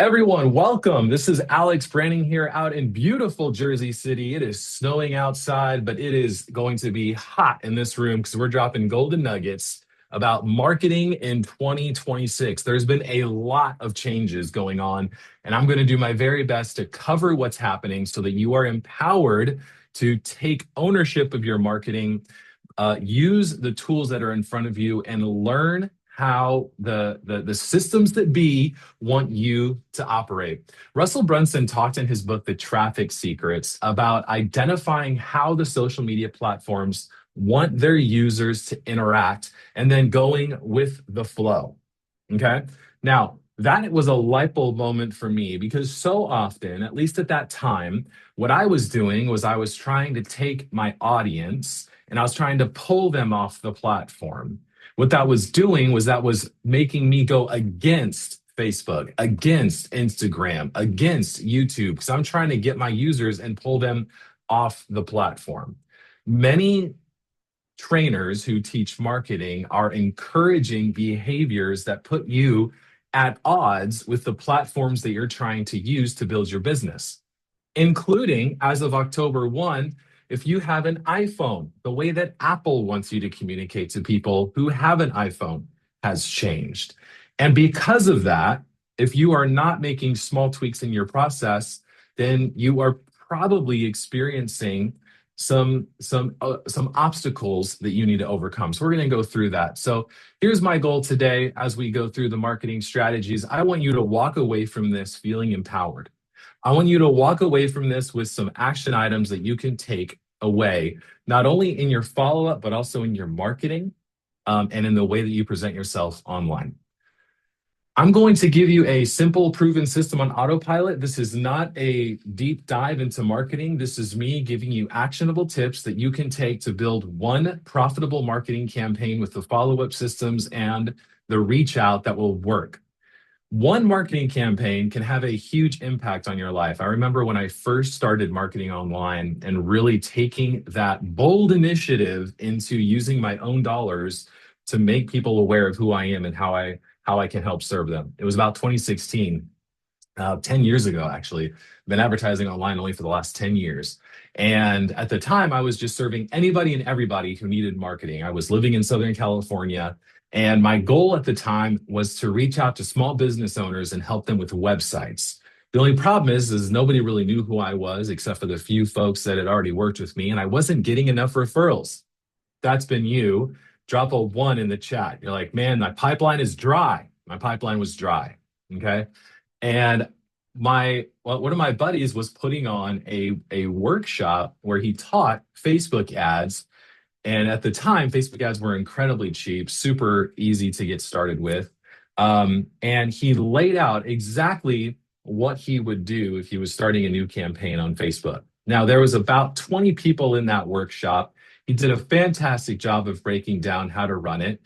Everyone, welcome. This is Alex Branning here out in beautiful Jersey City. It is snowing outside, but it is going to be hot in this room because we're dropping golden nuggets about marketing in 2026. There's been a lot of changes going on, and I'm going to do my very best to cover what's happening so that you are empowered to take ownership of your marketing, use the tools that are in front of you, and learn how the systems that be want you to operate. Russell Brunson talked in his book, The Traffic Secrets, about identifying how the social media platforms want their users to interact and then going with the flow. Okay. Now, that was a light bulb moment for me because so often, at least at that time, what I was doing was I was trying to take my audience and I was trying to pull them off the platform. What that was doing was that was making me go against Facebook, against Instagram, against YouTube, because I'm trying to get my users and pull them off the platform. Many trainers who teach marketing are encouraging behaviors that put you at odds with the platforms that you're trying to use to build your business, including as of October 1, if you have an iPhone, the way that Apple wants you to communicate to people who have an iPhone has changed. And because of that, if you are not making small tweaks in your process, then you are probably experiencing some obstacles that you need to overcome. So we're going to go through that. So here's my goal today as we go through the marketing strategies. I want you to walk away from this feeling empowered. I want you to walk away from this with some action items that you can take away, not only in your follow-up, but also in your marketing and in the way that you present yourself online. I'm going to give you a simple, proven system on autopilot. This is not a deep dive into marketing. This is me giving you actionable tips that you can take to build one profitable marketing campaign with the follow-up systems and the reach out that will work. One marketing campaign can have a huge impact on your life. I remember when I first started marketing online and really taking that bold initiative into using my own dollars to make people aware of who I am and how I can help serve them. It was about 2016, 10 years ago, actually. I've been advertising online only for the last 10 years. And at the time, I was just serving anybody and everybody who needed marketing. I was living in Southern California. And my goal at the time was to reach out to small business owners and help them with websites. The only problem is nobody really knew who I was except for the few folks that had already worked with me, and I wasn't getting enough referrals. That's been you. Drop a 1 in the chat. You're like, man, my pipeline is dry. My pipeline was dry. Okay. And one of my buddies was putting on a workshop where he taught Facebook ads. And at the time, Facebook ads were incredibly cheap, super easy to get started with. And he laid out exactly what he would do if he was starting a new campaign on Facebook. Now, there was about 20 people in that workshop. He did a fantastic job of breaking down how to run it.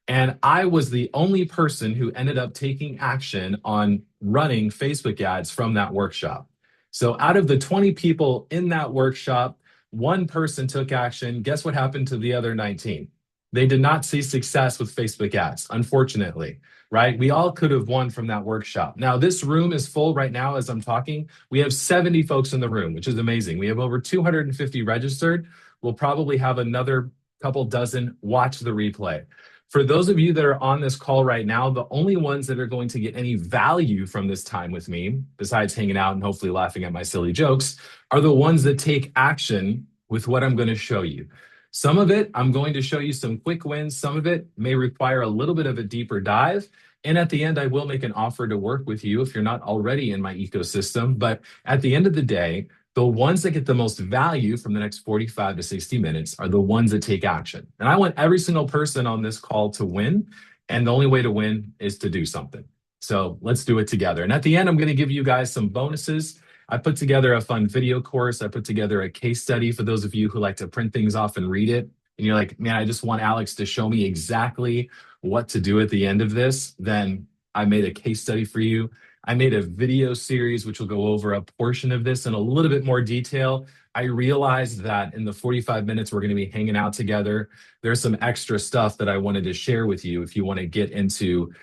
And I was the only person who ended up taking action on running Facebook ads from that workshop. So out of the 20 people in that workshop, one person took action. Guess what happened to the other 19? They did not see success with Facebook ads, unfortunately, right? We all could have won from that workshop. Now, this room is full right now as I'm talking. We have 70 folks in the room, which is amazing. We have over 250 registered. We'll probably have another couple dozen watch the replay. For those of you that are on this call right now, the only ones that are going to get any value from this time with me, besides hanging out and hopefully laughing at my silly jokes, are the ones that take action with what I'm going to show you. Some of it, I'm going to show you some quick wins. Some of it may require a little bit of a deeper dive. And at the end, I will make an offer to work with you if you're not already in my ecosystem. But at the end of the day, the ones that get the most value from the next 45 to 60 minutes are the ones that take action. And I want every single person on this call to win. And the only way to win is to do something. So let's do it together. And at the end, I'm going to give you guys some bonuses. I put together a fun video course. I put together a case study for those of you who like to print things off and read it. And you're like, man, I just want Alex to show me exactly what to do at the end of this. Then I made a case study for you. I made a video series which will go over a portion of this in a little bit more detail. I realized that in the 45 minutes we're going to be hanging out together, there's some extra stuff that I wanted to share with you if you want to get into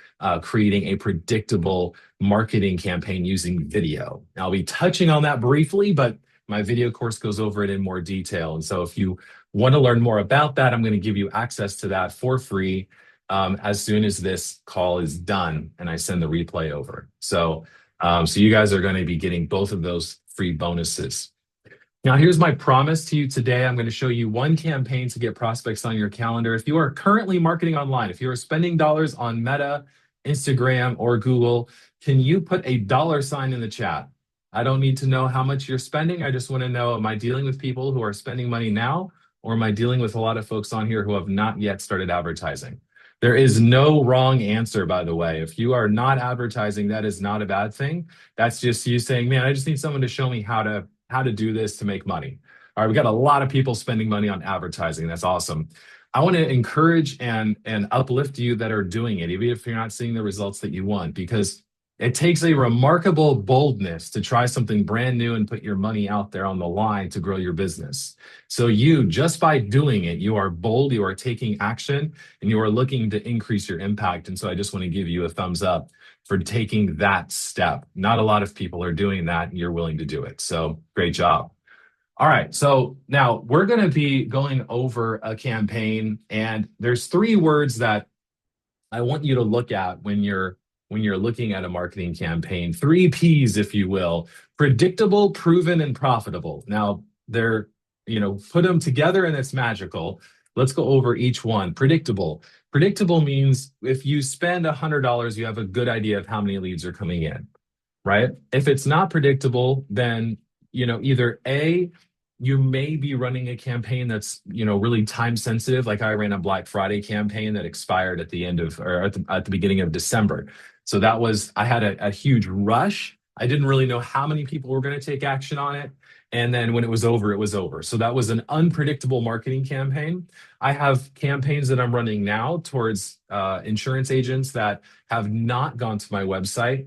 creating a predictable marketing campaign using video. I'll be touching on that briefly, but my video course goes over it in more detail. And so if you want to learn more about that, I'm going to give you access to that for free as soon as this call is done and I send the replay over. So you guys are going to be getting both of those free bonuses. Now, here's my promise to you today. I'm going to show you one campaign to get prospects on your calendar. If you are currently marketing online, if you are spending dollars on Meta, Instagram, or Google, can you put a $sign in the chat? I don't need to know how much you're spending. I just want to know, am I dealing with people who are spending money now, or am I dealing with a lot of folks on here who have not yet started advertising? There is no wrong answer, by the way. If you are not advertising, that is not a bad thing. That's just you saying, man, I just need someone to show me how to do this to make money. All right, we got a lot of people spending money on advertising. That's awesome. I want to encourage and uplift you that are doing it, even if you're not seeing the results that you want, because it takes a remarkable boldness to try something brand new and put your money out there on the line to grow your business. So you, just by doing it, you are bold, you are taking action, and you are looking to increase your impact. And so I just want to give you a thumbs up for taking that step. Not a lot of people are doing that, and you're willing to do it. So great job. All right, so now we're going to be going over a campaign, and there's 3 words that I want you to look at when you're looking at a marketing campaign. 3 P's, if you will: predictable, proven, and profitable. Now, they're, put them together and it's magical. Let's go over each one. Predictable. Predictable means if you spend $100, you have a good idea of how many leads are coming in, right? If it's not predictable, then, either A, you may be running a campaign that's, really time sensitive. Like I ran a Black Friday campaign that expired at the end of, or at the beginning of December. So I had a huge rush. I didn't really know how many people were going to take action on it. And then when it was over, it was over. So that was an unpredictable marketing campaign. I have campaigns that I'm running now towards insurance agents that have not gone to my website.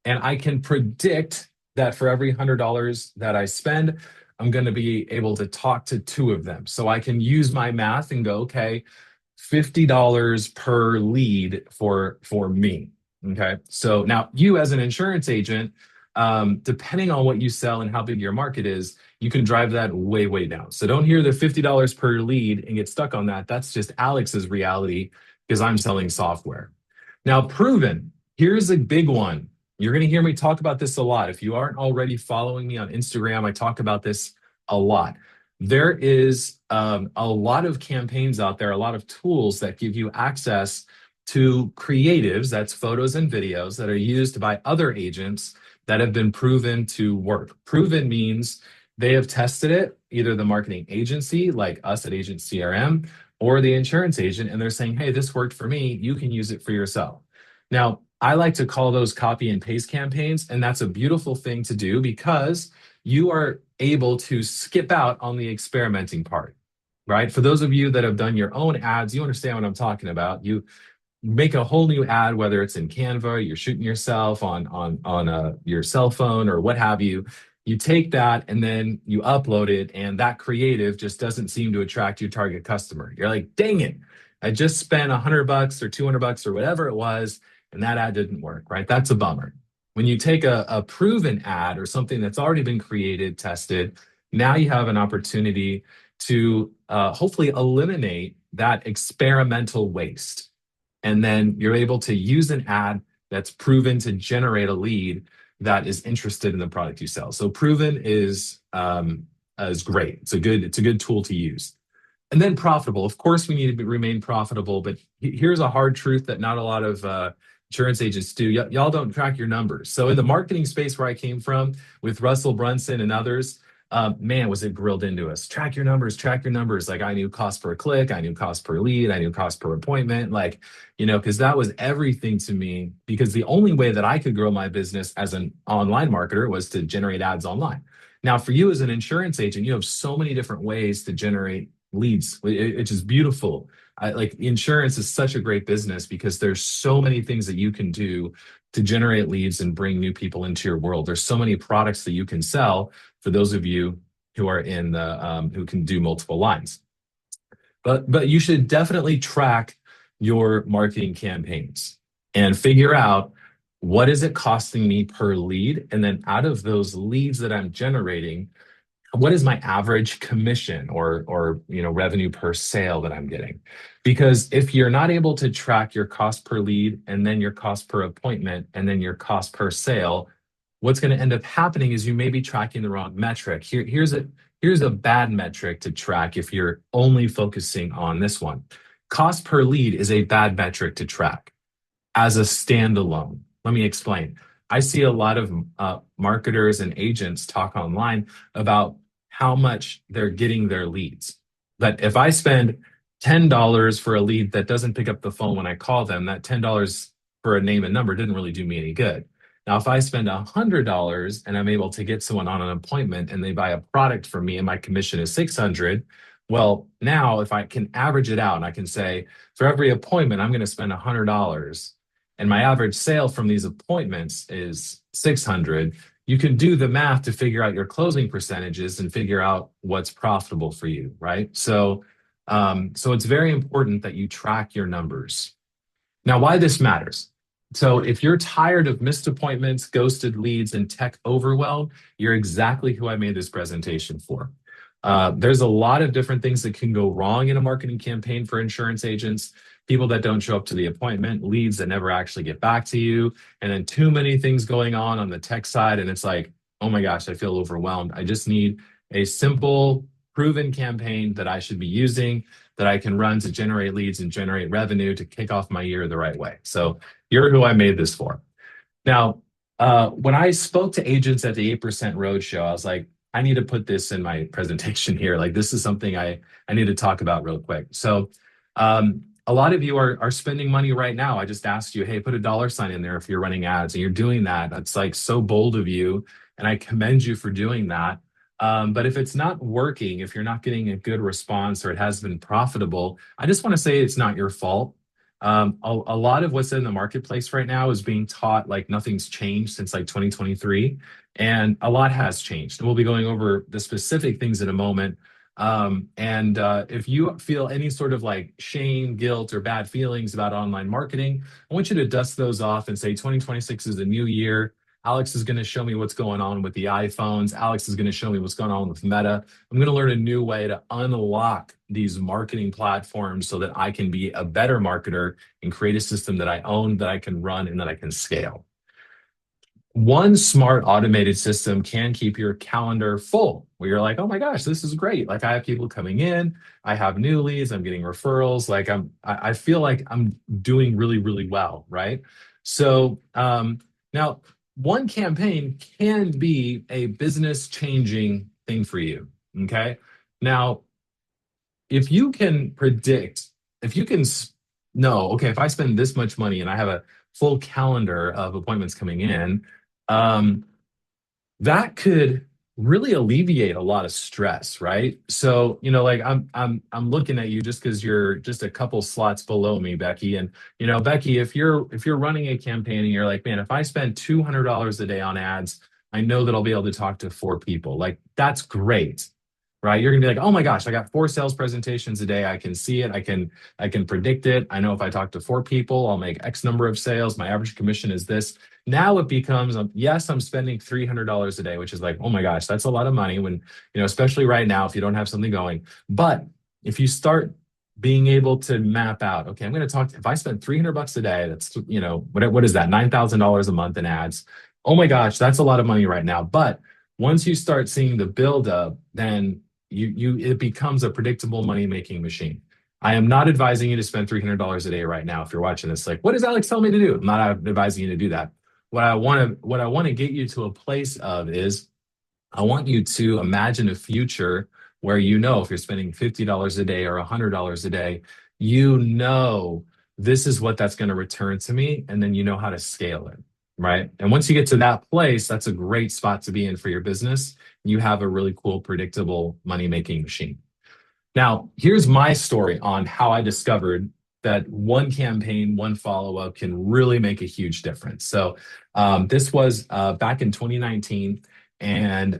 And I can predict that for every $100 that I spend, I'm going to be able to talk to 2 of them. So I can use my math and go, okay, $50 per lead for me. Okay. So now you, as an insurance agent, depending on what you sell and how big your market is, you can drive that way, way down. So don't hear the $50 per lead and get stuck on that. That's just Alex's reality because I'm selling software. Now, proven, here's a big one. You're going to hear me talk about this a lot. If you aren't already following me on Instagram, I talk about this a lot. There is a lot of campaigns out there, a lot of tools that give you access to creatives, that's photos and videos, that are used by other agents that have been proven to work. Proven means they have tested it, either the marketing agency like us at Agent CRM or the insurance agent, and they're saying, hey, this worked for me, you can use it for yourself. Now, I like to call those copy and paste campaigns, and that's a beautiful thing to do because you are able to skip out on the experimenting part, right? For those of you that have done your own ads, you understand what I'm talking about. You make a whole new ad, whether it's in Canva, you're shooting yourself on your cell phone or what have you. You take that and then you upload it, and that creative just doesn't seem to attract your target customer. You're like, dang it, I just spent $100 or $200 or whatever it was, and that ad didn't work, right? That's a bummer. When you take a proven ad or something that's already been created, tested, now you have an opportunity to hopefully eliminate that experimental waste. And then you're able to use an ad that's proven to generate a lead that is interested in the product you sell. So proven is great. It's a good tool to use. And then profitable. Of course, we need to remain profitable, but here's a hard truth that not a lot of insurance agents do. Y'all don't track your numbers. So in the marketing space where I came from with Russell Brunson and others, man, was it grilled into us. Track your numbers, track your numbers. Like I knew cost per click, I knew cost per lead, I knew cost per appointment, because that was everything to me, because the only way that I could grow my business as an online marketer was to generate ads online. Now, for you as an insurance agent, you have so many different ways to generate leads, which is beautiful. Like insurance is such a great business because there's so many things that you can do to generate leads and bring new people into your world. There's so many products that you can sell for those of you who are in the who can do multiple lines. But you should definitely track your marketing campaigns and figure out what is it costing me per lead, and then out of those leads that I'm generating, what is my average commission or revenue per sale that I'm getting? Because if you're not able to track your cost per lead and then your cost per appointment and then your cost per sale, what's going to end up happening is you may be tracking the wrong metric. Here's a bad metric to track if you're only focusing on this one. Cost per lead is a bad metric to track as a standalone. Let me explain. I see a lot of marketers and agents talk online about how much they're getting their leads. But if I spend $10 for a lead that doesn't pick up the phone when I call them, that $10 for a name and number didn't really do me any good. Now, if I spend $100 and I'm able to get someone on an appointment and they buy a product from me and my commission is 600, well, now if I can average it out and I can say, for every appointment, I'm going to spend $100 and my average sale from these appointments is 600, you can do the math to figure out your closing percentages and figure out what's profitable for you, right? So it's very important that you track your numbers. Now, why this matters. So if you're tired of missed appointments, ghosted leads, and tech overwhelm, you're exactly who I made this presentation for. There's a lot of different things that can go wrong in a marketing campaign for insurance agents. People that don't show up to the appointment, leads that never actually get back to you, and then too many things going on the tech side. And it's like, oh my gosh, I feel overwhelmed. I just need a simple, proven campaign that I should be using that I can run to generate leads and generate revenue to kick off my year the right way. So you're who I made this for. Now, when I spoke to agents at the 8% Roadshow, I was like, I need to put this in my presentation here. Like, this is something I need to talk about real quick. So a lot of you are spending money right now. I just asked you, hey, put a $sign in there if you're running ads, and you're doing that. That's like so bold of you, and I commend you for doing that. But if it's not working, if you're not getting a good response or it has been profitable, I just want to say it's not your fault. A lot of what's in the marketplace right now is being taught like nothing's changed since like 2023, and a lot has changed. And we'll be going over the specific things in a moment. If you feel any sort of like shame, guilt, or bad feelings about online marketing, I want you to dust those off and say 2026 is a new year. Alex is going to show me what's going on with the iPhones. Alex is going to show me what's going on with Meta. I'm going to learn a new way to unlock these marketing platforms so that I can be a better marketer and create a system that I own, that I can run, and that I can scale. One smart automated system can keep your calendar full where you're like, oh my gosh, this is great. Like, I have people coming in, I have new leads, I'm getting referrals. Like I feel like I'm doing really, really well, right? So now one campaign can be a business changing thing for you. Okay. Now, if you can predict, if you can know, okay, if I spend this much money and I have a full calendar of appointments coming in, that could really alleviate a lot of stress, right? So, like I'm looking at you just because you're just a couple slots below me, Becky. And Becky, if you're running a campaign and you're like, man, if I spend $200 a day on ads, I know that I'll be able to talk to 4 people. Like, that's great, right? You're gonna be like, oh my gosh, I got 4 sales presentations a day. I can see it. I can predict it. I know if I talk to 4 people, I'll make X number of sales. My average commission is this. Now it becomes, yes, I'm spending $300 a day, which is like, oh my gosh, that's a lot of money when, especially right now, if you don't have something going. But if you start being able to map out, okay, I'm going to talk, if I spend $300 a day, that's, what is that? $9,000 a month in ads. Oh my gosh, that's a lot of money right now. But once you start seeing the buildup, then it becomes a predictable money-making machine. I am not advising you to spend $300 a day right now. If you're watching this, like, what does Alex tell me to do? I'm not advising you to do that. What I want to get you to a place of is, I want you to imagine a future where if you're spending $50 a day or $100 a day, this is what that's going to return to me, and then you know how to scale it, right? And once you get to that place, that's a great spot to be in for your business. You have a really cool, predictable money-making machine. Now, here's my story on how I discovered that one campaign, one follow up can really make a huge difference. So, this was back in 2019. And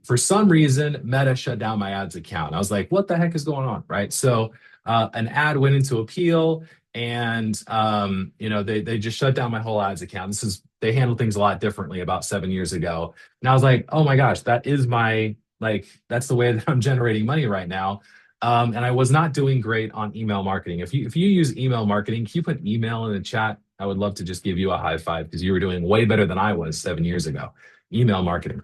for some reason, Meta shut down my ads account. I was like, what the heck is going on? Right. So, an ad went into appeal and, they just shut down my whole ads account. They handle things a lot differently about 7 years ago. And I was like, oh my gosh, that's the way that I'm generating money right now. And I was not doing great on email marketing. If you use email marketing, can you put email in the chat? I would love to just give you a high five because you were doing way better than I was 7 years ago. Email marketing.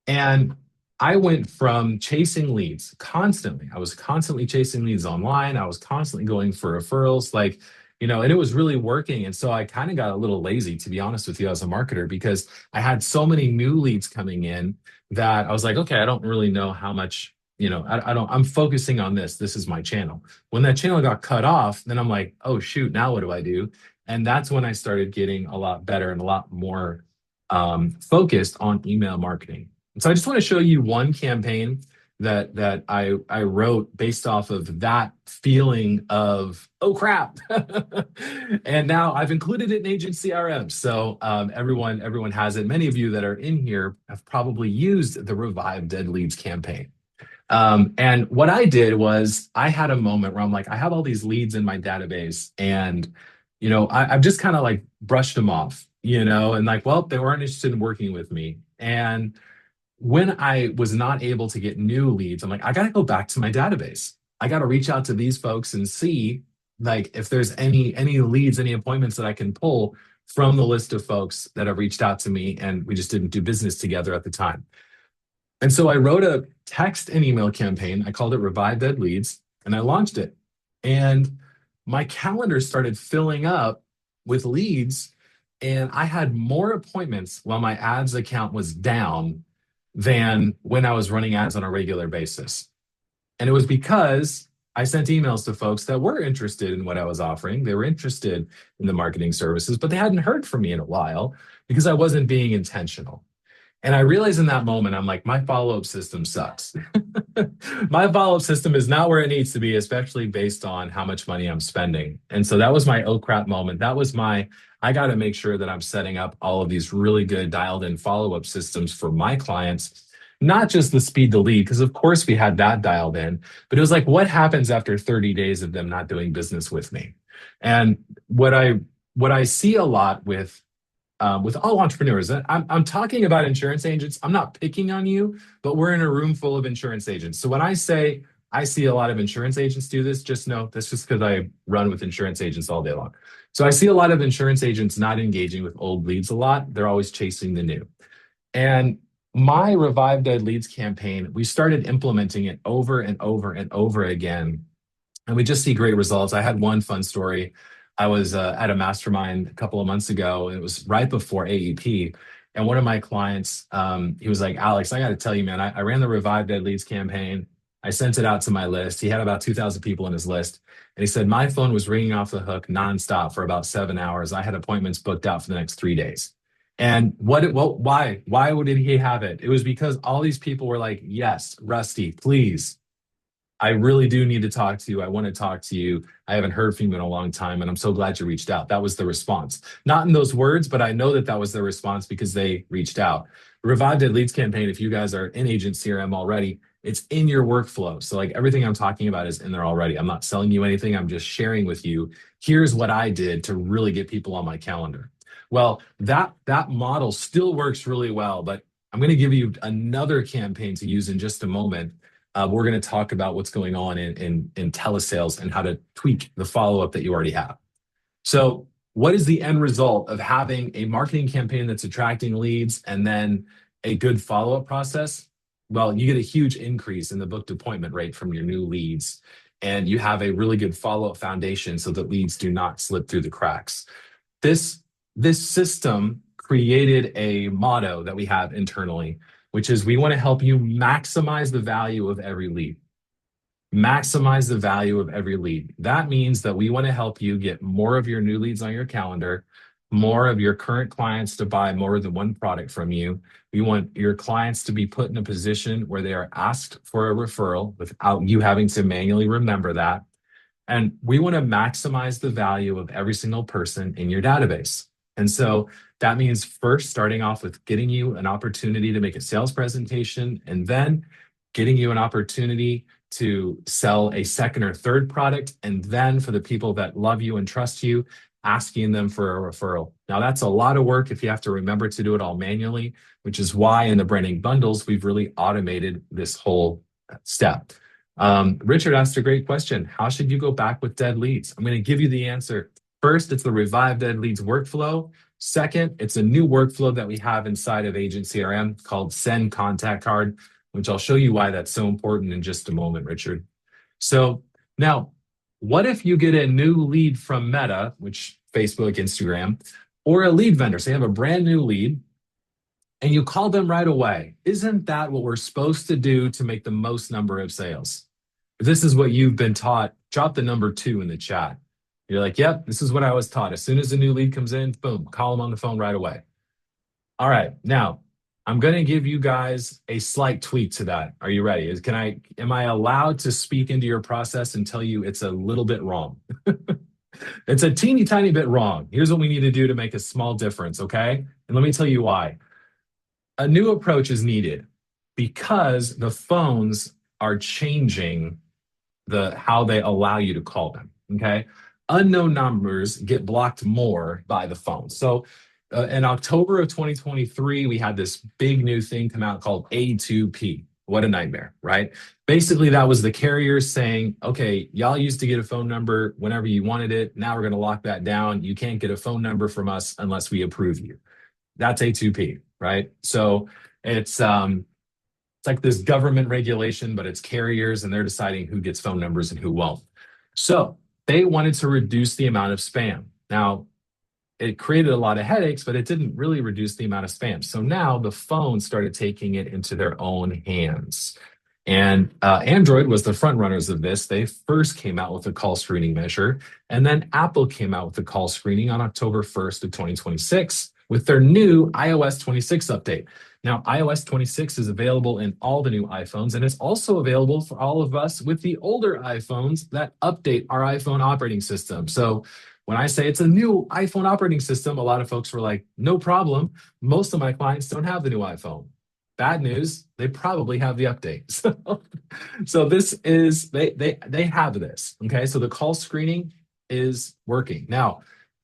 And I went from chasing leads constantly. I was constantly chasing leads online. I was constantly going for referrals, and it was really working. And so I kind of got a little lazy, to be honest with you, as a marketer, because I had so many new leads coming in that I was like, okay, I don't really know how much, I'm focusing on this. This is my channel. When that channel got cut off, then I'm like, oh, shoot, now what do I do? And that's when I started getting a lot better and a lot more focused on email marketing. And so I just want to show you one campaign that I wrote based off of that feeling of, oh crap. And now I've included it in Agent CRM. So everyone has it. Many of you that are in here have probably used the Revive Dead Leads campaign. And what I did was I had a moment where I'm like, I have all these leads in my database, and I've just kind of like brushed them off, and like, well, they weren't interested in working with me. And when I was not able to get new leads, I'm like, I got to go back to my database. I got to reach out to these folks and see like if there's any leads, any appointments that I can pull from the list of folks that have reached out to me, and we just didn't do business together at the time. And so I wrote a text and email campaign. I called it Revive Dead Leads, and I launched it. And my calendar started filling up with leads, and I had more appointments while my ads account was down than when I was running ads on a regular basis. And it was because I sent emails to folks that were interested in what I was offering. They were interested in the marketing services, but they hadn't heard from me in a while because I wasn't being intentional. And I realized in that moment, I'm like, my follow-up system sucks. My follow-up system is not where it needs to be, especially based on how much money I'm spending. And so that was my oh crap moment. I got to make sure that I'm setting up all of these really good dialed in follow-up systems for my clients, not just the speed to lead, because of course we had that dialed in, but it was like, what happens after 30 days of them not doing business with me? And what I see a lot with all entrepreneurs. I'm talking about insurance agents. I'm not picking on you, but we're in a room full of insurance agents. So when I say I see a lot of insurance agents do this, just know that's just because I run with insurance agents all day long. So I see a lot of insurance agents not engaging with old leads a lot. They're always chasing the new. And my Revive Dead Leads campaign, we started implementing it over and over and over again, and we just see great results. I had one fun story. I was at a mastermind a couple of months ago, and it was right before AEP. And one of my clients, he was like, Alex, I got to tell you, man, I ran the Revive Dead Leads campaign. I sent it out to my list. He had about 2,000 people in his list. And he said, my phone was ringing off the hook nonstop for about 7 hours. I had appointments booked out for the next 3 days. And why did he have it? It was because all these people were like, yes, Rusty, please. I really do need to talk to you. I want to talk to you. I haven't heard from you in a long time, and I'm so glad you reached out. That was the response. Not in those words, but I know that that was the response because they reached out. The Revive Dead Leads campaign, if you guys are in Agent CRM already, it's in your workflow. So like everything I'm talking about is in there already. I'm not selling you anything. I'm just sharing with you. Here's what I did to really get people on my calendar. Well, that model still works really well, but I'm going to give you another campaign to use in just a moment. We're going to talk about what's going on in telesales and how to tweak the follow-up that you already have. So what is the end result of having a marketing campaign that's attracting leads and then a good follow-up process? Well, you get a huge increase in the booked appointment rate from your new leads, and you have a really good follow-up foundation so that leads do not slip through the cracks. This system created a motto that we have internally, which is we want to help you maximize the value of every lead. Maximize the value of every lead. That means that we want to help you get more of your new leads on your calendar, more of your current clients to buy more than one product from you. We want your clients to be put in a position where they are asked for a referral without you having to manually remember that. And we want to maximize the value of every single person in your database. And so that means first starting off with getting you an opportunity to make a sales presentation, and then getting you an opportunity to sell a second or third product. And then for the people that love you and trust you, asking them for a referral. Now, that's a lot of work if you have to remember to do it all manually, which is why in the Branning bundles, we've really automated this whole step. Richard asked a great question. How should you go back with dead leads? I'm going to give you the answer. First, it's the Revive Dead Leads workflow. Second, it's a new workflow that we have inside of Agent CRM called Send Contact Card, which I'll show you why that's so important in just a moment, Richard. So now, what if you get a new lead from Meta, which Facebook, Instagram, or a lead vendor? So you have a brand new lead and you call them right away. Isn't that what we're supposed to do to make the most number of sales? If this is what you've been taught, drop the number 2 in the chat. You're like, yep, this is what I was taught. As soon as a new lead comes in, boom, call them on the phone right away. All right, now I'm going to give you guys a slight tweak to that. Are you ready? Am I allowed to speak into your process and tell you it's a little bit wrong? It's a teeny tiny bit wrong. Here's what we need to do to make a small difference, okay? And let me tell you why. A new approach is needed because the phones are changing how they allow you to call them, okay? Unknown numbers get blocked more by the phone. So in October of 2023, we had this big new thing come out called A2P. What a nightmare, right? Basically, that was the carriers saying, okay, y'all used to get a phone number whenever you wanted it. Now we're going to lock that down. You can't get a phone number from us unless we approve you. That's A2P, right? So it's like this government regulation, but it's carriers and they're deciding who gets phone numbers and who won't. So they wanted to reduce the amount of spam. Now, it created a lot of headaches, but it didn't really reduce the amount of spam. So now the phone started taking it into their own hands. And Android was the front runners of this. They first came out with a call screening measure, and then Apple came out with the call screening on October 1st of 2026 with their new iOS 26 update. Now, iOS 26 is available in all the new iPhones, and it's also available for all of us with the older iPhones that update our iPhone operating system. So when I say it's a new iPhone operating system, a lot of folks were like, no problem. Most of my clients don't have the new iPhone. Bad news, they probably have the update. So this is, they have this, okay? So the call screening is working. Now,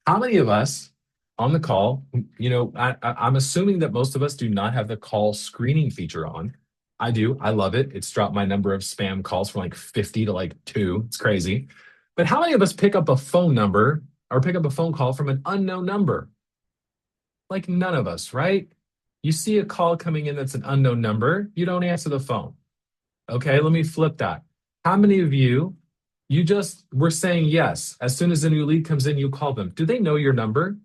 how many of us on the call, I'm assuming that most of us do not have the call screening feature on. I do, I love it. It's dropped my number of spam calls from like 50 to like 2, it's crazy. But how many of us pick up a phone number or pick up a phone call from an unknown number? Like none of us, right? You see a call coming in that's an unknown number, you don't answer the phone. Okay, let me flip that. How many of you just were saying yes? As soon as a new lead comes in, you call them. Do they know your number?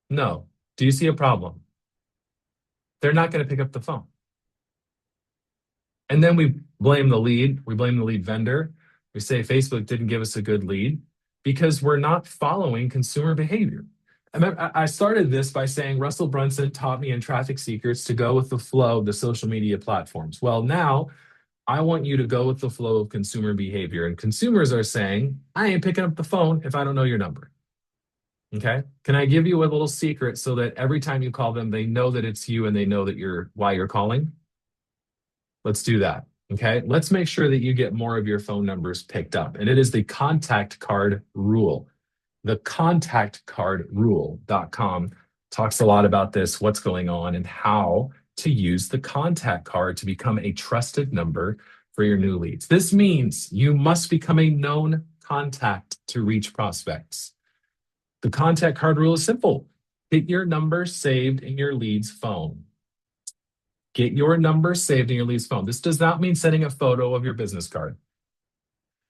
No. Do you see a problem? They're not going to pick up the phone. And then we blame the lead. We blame the lead vendor. We say Facebook didn't give us a good lead because we're not following consumer behavior. I started this by saying Russell Brunson taught me in Traffic Secrets to go with the flow of the social media platforms. Well, now I want you to go with the flow of consumer behavior. And consumers are saying, I ain't picking up the phone if I don't know your number. Okay. Can I give you a little secret so that every time you call them, they know that it's you and they know that why you're calling? Let's do that. Okay. Let's make sure that you get more of your phone numbers picked up. And it is the contact card rule. The contactcardrule.com talks a lot about this, what's going on, and how to use the contact card to become a trusted number for your new leads. This means you must become a known contact to reach prospects. The contact card rule is simple. Get your number saved in your lead's phone. Get your number saved in your lead's phone. This does not mean sending a photo of your business card.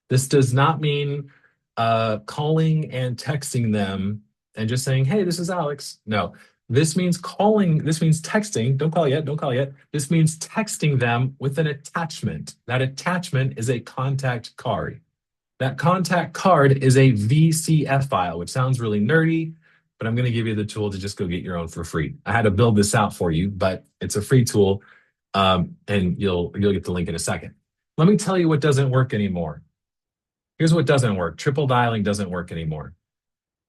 This does not mean calling and texting them and just saying, hey, this is Alex. No, this means texting. Don't call yet. This means texting them with an attachment. That attachment is a contact card. That contact card is a VCF file, which sounds really nerdy. but I'm going to give you the tool to just go get your own for free. I had to build this out for you, but it's a free tool, and you'll get the link in a second. Let me tell you what doesn't work anymore. Here's what doesn't work. Triple dialing doesn't work anymore.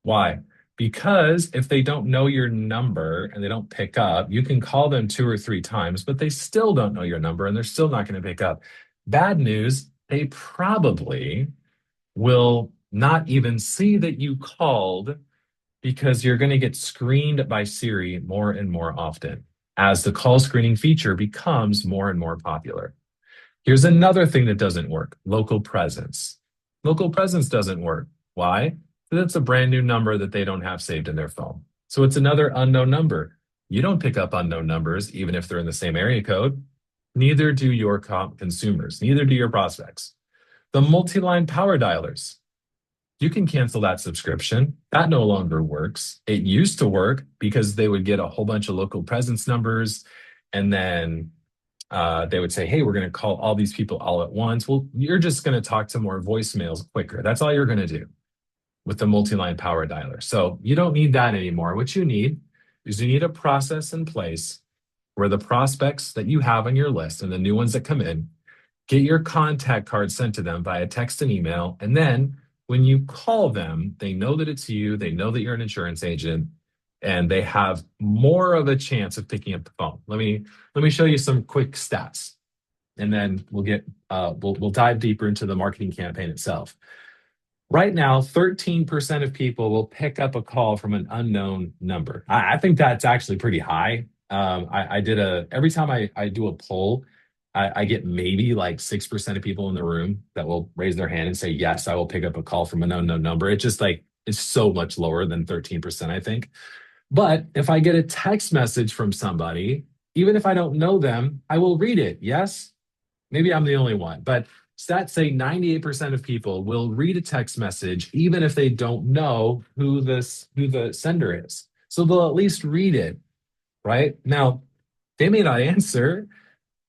Why? Because if they don't know your number and they don't pick up, you can call them 2 or 3 times, but they still don't know your number and they're still not going to pick up. Bad news, they probably will not even see that you called because you're going to get screened by Siri more and more often as the call screening feature becomes more and more popular. Here's another thing that doesn't work: local presence. Local presence doesn't work. Why? That's a brand new number that they don't have saved in their phone. So it's another unknown number. You don't pick up unknown numbers, even if they're in the same area code. Neither do your consumers, neither do your prospects. The multi-line power dialers. You can cancel that subscription. That no longer works. It used to work because they would get a whole bunch of local presence numbers, and then they would say, hey, we're going to call all these people all at once. Well, you're just going to talk to more voicemails quicker. That's all you're going to do with the multi-line power dialer. So you don't need that anymore. What you need is you need a process in place where the prospects that you have on your list and the new ones that come in, get your contact card sent to them via text and email. And then when you call them, they know that it's you, they know that you're an insurance agent, and they have more of a chance of picking up the phone. Let me show you some quick stats, and then we'll dive deeper into the marketing campaign itself. Right now, 13% of people will pick up a call from an unknown number. I think that's actually pretty high. Every time I do a poll, I get maybe like 6% of people in the room that will raise their hand and say, yes, I will pick up a call from an unknown number. It's just like, it's so much lower than 13%, I think. But if I get a text message from somebody, even if I don't know them, I will read it. Yes, maybe I'm the only one, but stats say 98% of people will read a text message, even if they don't know who the sender is. So they'll at least read it, right? Now, they may not answer.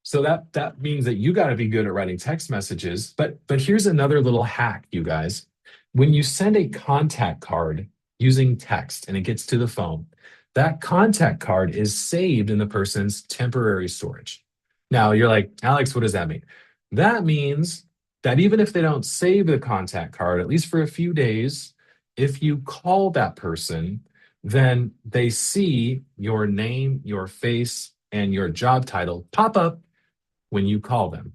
So that means that you got to be good at writing text messages. But here's another little hack, you guys. When you send a contact card using text and it gets to the phone, that contact card is saved in the person's temporary storage. Now you're like, Alex, what does that mean? That means that even if they don't save the contact card, at least for a few days, if you call that person, then they see your name, your face, and your job title pop up when you call them,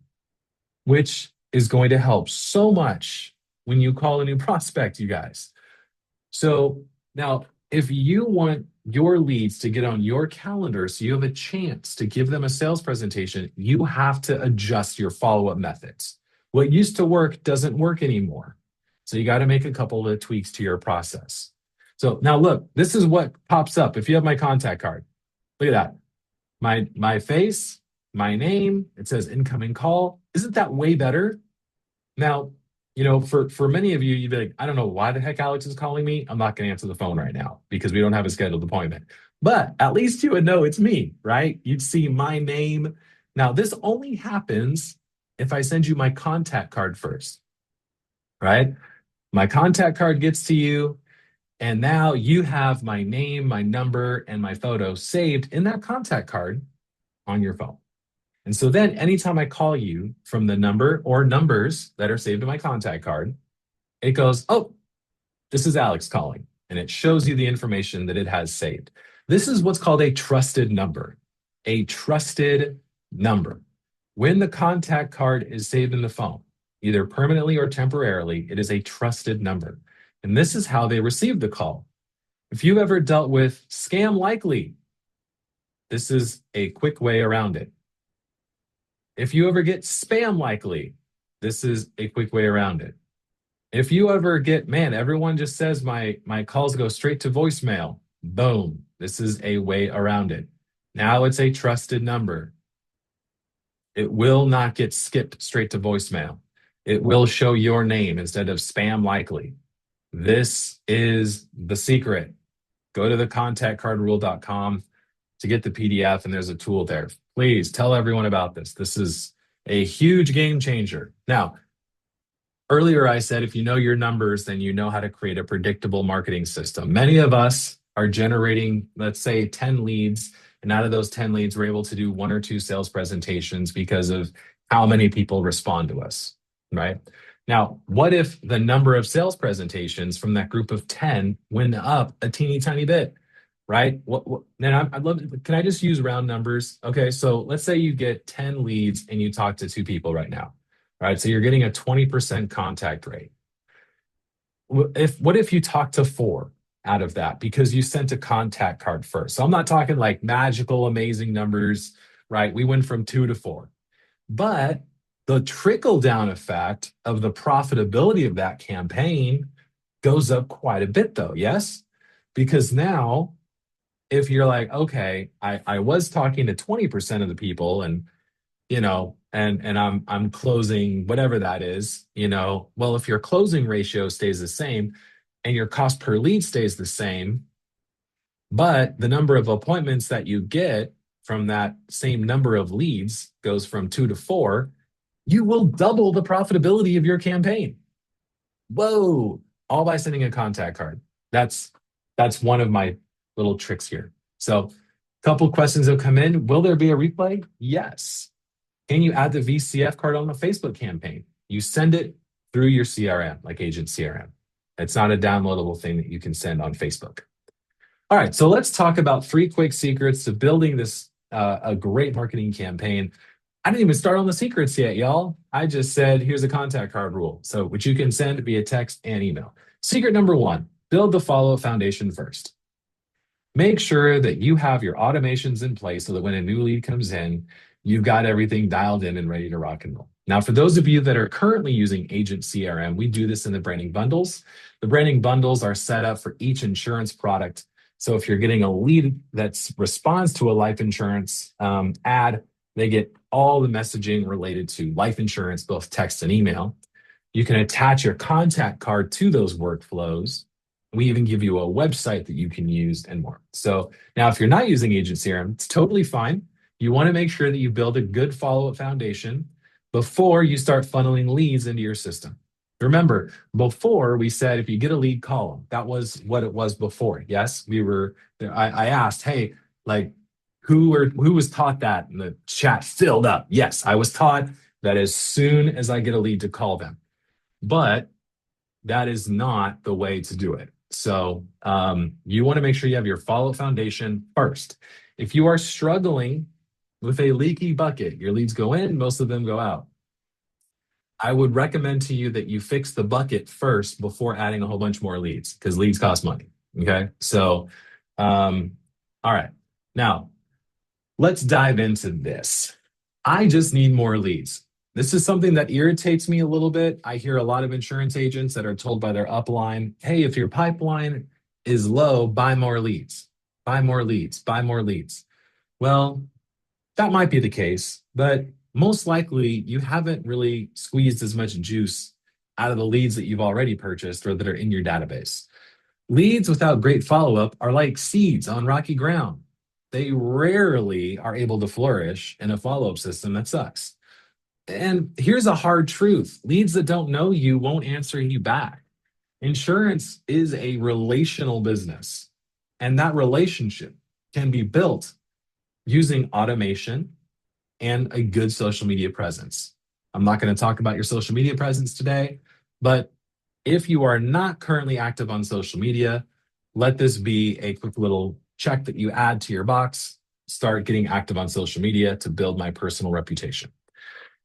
which is going to help so much when you call a new prospect, you guys. So now, if you want your leads to get on your calendar so you have a chance to give them a sales presentation, you have to adjust your follow-up methods. What used to work doesn't work anymore. So you got to make a couple of tweaks to your process. So now look, this is what pops up if you have my contact card. Look at that. My face, my name, it says incoming call. Isn't that way better? Now, for many of you, you'd be like, I don't know why the heck Alex is calling me. I'm not going to answer the phone right now because we don't have a scheduled appointment. But at least you would know it's me, right? You'd see my name. Now, this only happens if I send you my contact card first, right? My contact card gets to you, and now you have my name, my number, and my photo saved in that contact card on your phone. And so then anytime I call you from the number or numbers that are saved in my contact card, it goes, oh, this is Alex calling. And it shows you the information that it has saved. This is what's called a trusted number. A trusted number. When the contact card is saved in the phone, either permanently or temporarily, it is a trusted number. And this is how they receive the call. If you've ever dealt with scam likely, this is a quick way around it. If you ever get spam likely, this is a quick way around it. If you ever get, man, everyone just says my calls go straight to voicemail, boom, this is a way around it. Now it's a trusted number. It will not get skipped straight to voicemail. It will show your name instead of spam likely. This is the secret. Go to thecontactcardrule.com to get the PDF, and there's a tool there. Please tell everyone about this. This is a huge game changer. Now, earlier I said if you know your numbers, then you know how to create a predictable marketing system. Many of us are generating, let's say, 10 leads, and out of those 10 leads, we're able to do 1 or 2 sales presentations because of how many people respond to us, right? Now, what if the number of sales presentations from that group of 10 went up a teeny tiny bit, right? And I'd love, can I just use round numbers? Okay, so let's say you get 10 leads and you talk to 2 people right now, right? So you're getting a 20% contact rate. What if you talk to 4 out of that because you sent a contact card first? So I'm not talking like magical, amazing numbers, right? We went from 2 to 4. But the trickle down effect of the profitability of that campaign goes up quite a bit, though. Yes? Because now, if you're like, okay, I was talking to 20% of the people and and I'm closing whatever that is, well, if your closing ratio stays the same and your cost per lead stays the same, but the number of appointments that you get from that same number of leads goes from 2 to 4, you will double the profitability of your campaign. Whoa, all by sending a contact card. That's one of my little tricks here. So, a couple questions have come in. Will there be a replay? Yes. Can you add the VCF card on the Facebook campaign? You send it through your CRM, like Agent CRM. It's not a downloadable thing that you can send on Facebook. All right, so let's talk about 3 quick secrets to building this a great marketing campaign. I didn't even start on the secrets yet, y'all. I just said, here's a contact card rule, so which you can send via text and email. Secret number 1, build the follow-up foundation first. Make sure that you have your automations in place so that when a new lead comes in, you've got everything dialed in and ready to rock and roll. Now, for those of you that are currently using Agent CRM, we do this in the Branning bundles. The Branning bundles are set up for each insurance product. So if you're getting a lead that responds to a life insurance ad, they get all the messaging related to life insurance, both text and email. You can attach your contact card to those workflows. We even give you a website that you can use and more. So now if you're not using Agent CRM, it's totally fine. You want to make sure that you build a good follow-up foundation before you start funneling leads into your system. Remember, before we said if you get a lead, call them. That was what it was before. Yes, I asked, hey, like who was taught that? And the chat filled up. Yes, I was taught that as soon as I get a lead to call them. But that is not the way to do it. So you want to make sure you have your follow-up foundation first. If you are struggling with a leaky bucket, your leads go in, most of them go out. I would recommend to you that you fix the bucket first before adding a whole bunch more leads, because leads cost money. Okay. So, all right. Now, let's dive into this. I just need more leads. This is something that irritates me a little bit. I hear a lot of insurance agents that are told by their upline, hey, if your pipeline is low, buy more leads, buy more leads, buy more leads. Well, that might be the case, but most likely you haven't really squeezed as much juice out of the leads that you've already purchased or that are in your database. Leads without great follow-up are like seeds on rocky ground. They rarely are able to flourish in a follow-up system that sucks. And here's a hard truth. Leads that don't know you won't answer you back. Insurance is a relational business, and that relationship can be built using automation and a good social media presence. I'm not going to talk about your social media presence today, but if you are not currently active on social media, let this be a quick little check that you add to your box. Start getting active on social media to build my personal reputation.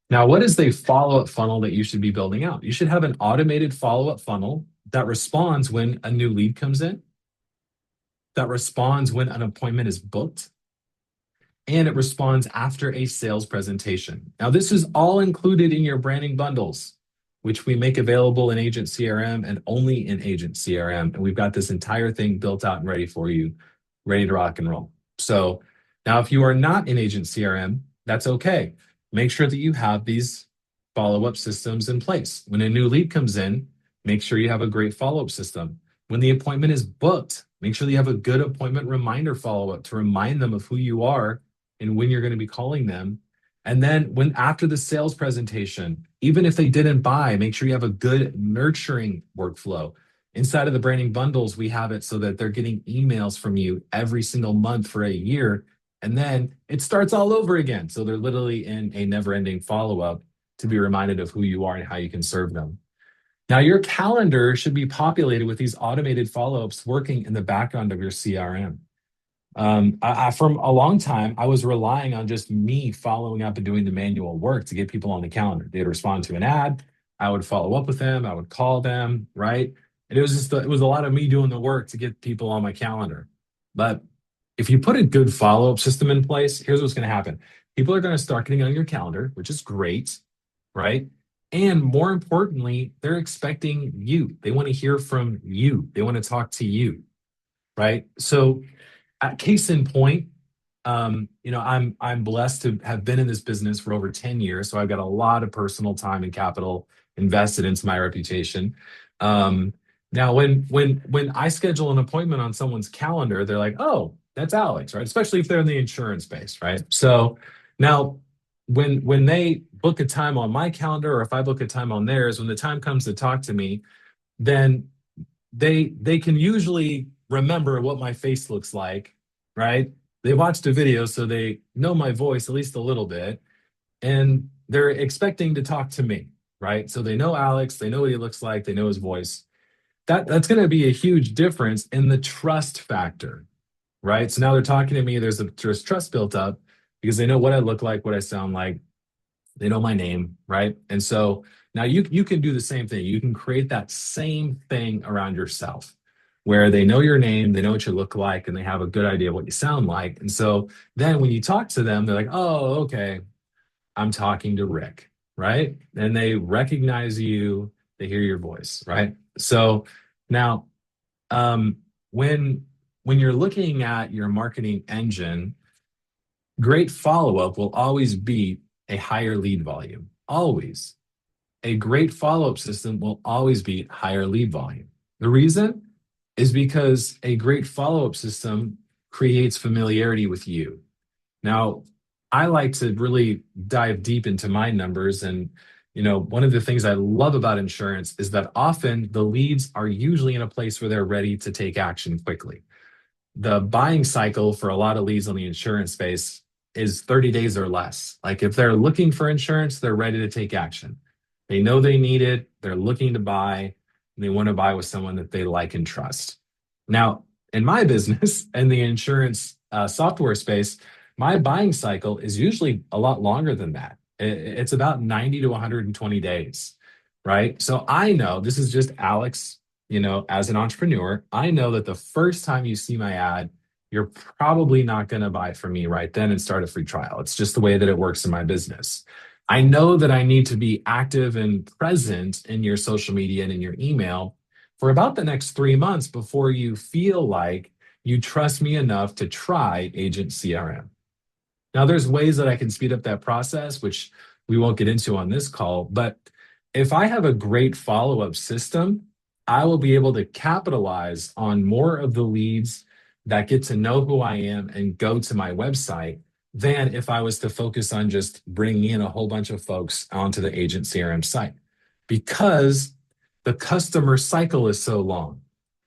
Now, what is the follow-up funnel that you should be building out? You should have an automated follow-up funnel that responds when a new lead comes in, that responds when an appointment is booked, and it responds after a sales presentation. Now, this is all included in your branding bundles, which we make available in Agent CRM and only in Agent CRM. And we've got this entire thing built out and ready for you, ready to rock and roll. So now, if you are not in Agent CRM, that's okay. Make sure that you have these follow-up systems in place. When a new lead comes in, make sure you have a great follow-up system. When the appointment is booked, make sure that you have a good appointment reminder follow-up to remind them of who you are and when you're going to be calling them. And then after the sales presentation, even if they didn't buy, make sure you have a good nurturing workflow. Inside of the branding bundles, we have it so that they're getting emails from you every single month for a year. And then it starts all over again. So they're literally in a never ending follow up to be reminded of who you are and how you can serve them. Now, your calendar should be populated with these automated follow ups working in the background of your CRM. From a long time, I was relying on just me following up and doing the manual work to get people on the calendar. They'd respond to an ad. I would follow up with them. I would call them, right? And it was a lot of me doing the work to get people on my calendar. But if you put a good follow up system in place, here's what's going to happen. People are going to start getting on your calendar, which is great, right? And more importantly, they're expecting you. They want to hear from you. They want to talk to you, right? So case in point, I'm blessed to have been in this business for over 10 years. So I've got a lot of personal time and capital invested into my reputation. Now, when I schedule an appointment on someone's calendar, they're like, "Oh, that's Alex," right? Especially if they're in the insurance space, right? So now, when they book a time on my calendar, or if I book a time on theirs, when the time comes to talk to me, then they can usually remember what my face looks like, right? They watched a video, so they know my voice at least a little bit, and they're expecting to talk to me, right? So they know Alex, they know what he looks like, they know his voice. That's going to be a huge difference in the trust factor, right? So now they're talking to me. There's trust built up because they know what I look like, what I sound like. They know my name, right? And so now you can do the same thing. You can create that same thing around yourself where they know your name, they know what you look like, and they have a good idea of what you sound like. And so then when you talk to them, they're like, "Oh, okay, I'm talking to Rick," right? And they recognize you, they hear your voice, right? So now um, when when you're looking at your marketing engine, great follow-up will always be a higher lead volume. Always. A great follow-up system will always be higher lead volume. The reason is because a great follow-up system creates familiarity with you. Now, I like to really dive deep into my numbers. And, one of the things I love about insurance is that often the leads are usually in a place where they're ready to take action quickly. The buying cycle for a lot of leads on the insurance space is 30 days or less. Like if they're looking for insurance, they're ready to take action. They know they need it, they're looking to buy, and they want to buy with someone that they like and trust. Now, in my business and the insurance software space, my buying cycle is usually a lot longer than that. It's about 90 to 120 days, right? So I know this is just Alex, as an entrepreneur, I know that the first time you see my ad, you're probably not going to buy from me right then and start a free trial. It's just the way that it works in my business. I know that I need to be active and present in your social media and in your email for about the next 3 months before you feel like you trust me enough to try Agent CRM. Now, there's ways that I can speed up that process, which we won't get into on this call. But if I have a great follow up system, I will be able to capitalize on more of the leads that get to know who I am and go to my website than if I was to focus on just bringing in a whole bunch of folks onto the Agent CRM site because the customer cycle is so long.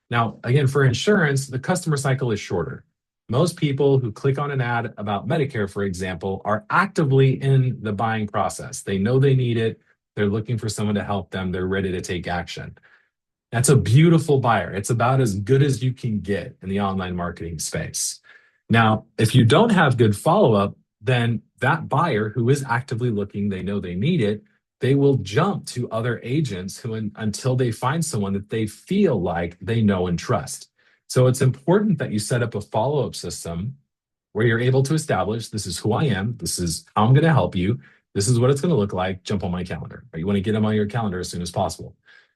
Now, again, for insurance, the customer cycle is shorter. Most people who click on an ad about Medicare, for example, are actively in the buying process. They know they need it. They're looking for someone to help them. They're ready to take action. That's a beautiful buyer. It's about as good as you can get in the online marketing space. Now, if you don't have good follow up, then that buyer who is actively looking, they know they need it, they will jump to other agents until they find someone that they feel like they know and trust. So it's important that you set up a follow up system where you're able to establish this is who I am, this is how I'm going to help you, this is what it's going to look like, jump on my calendar. Right? You want to get them on your calendar as soon as possible.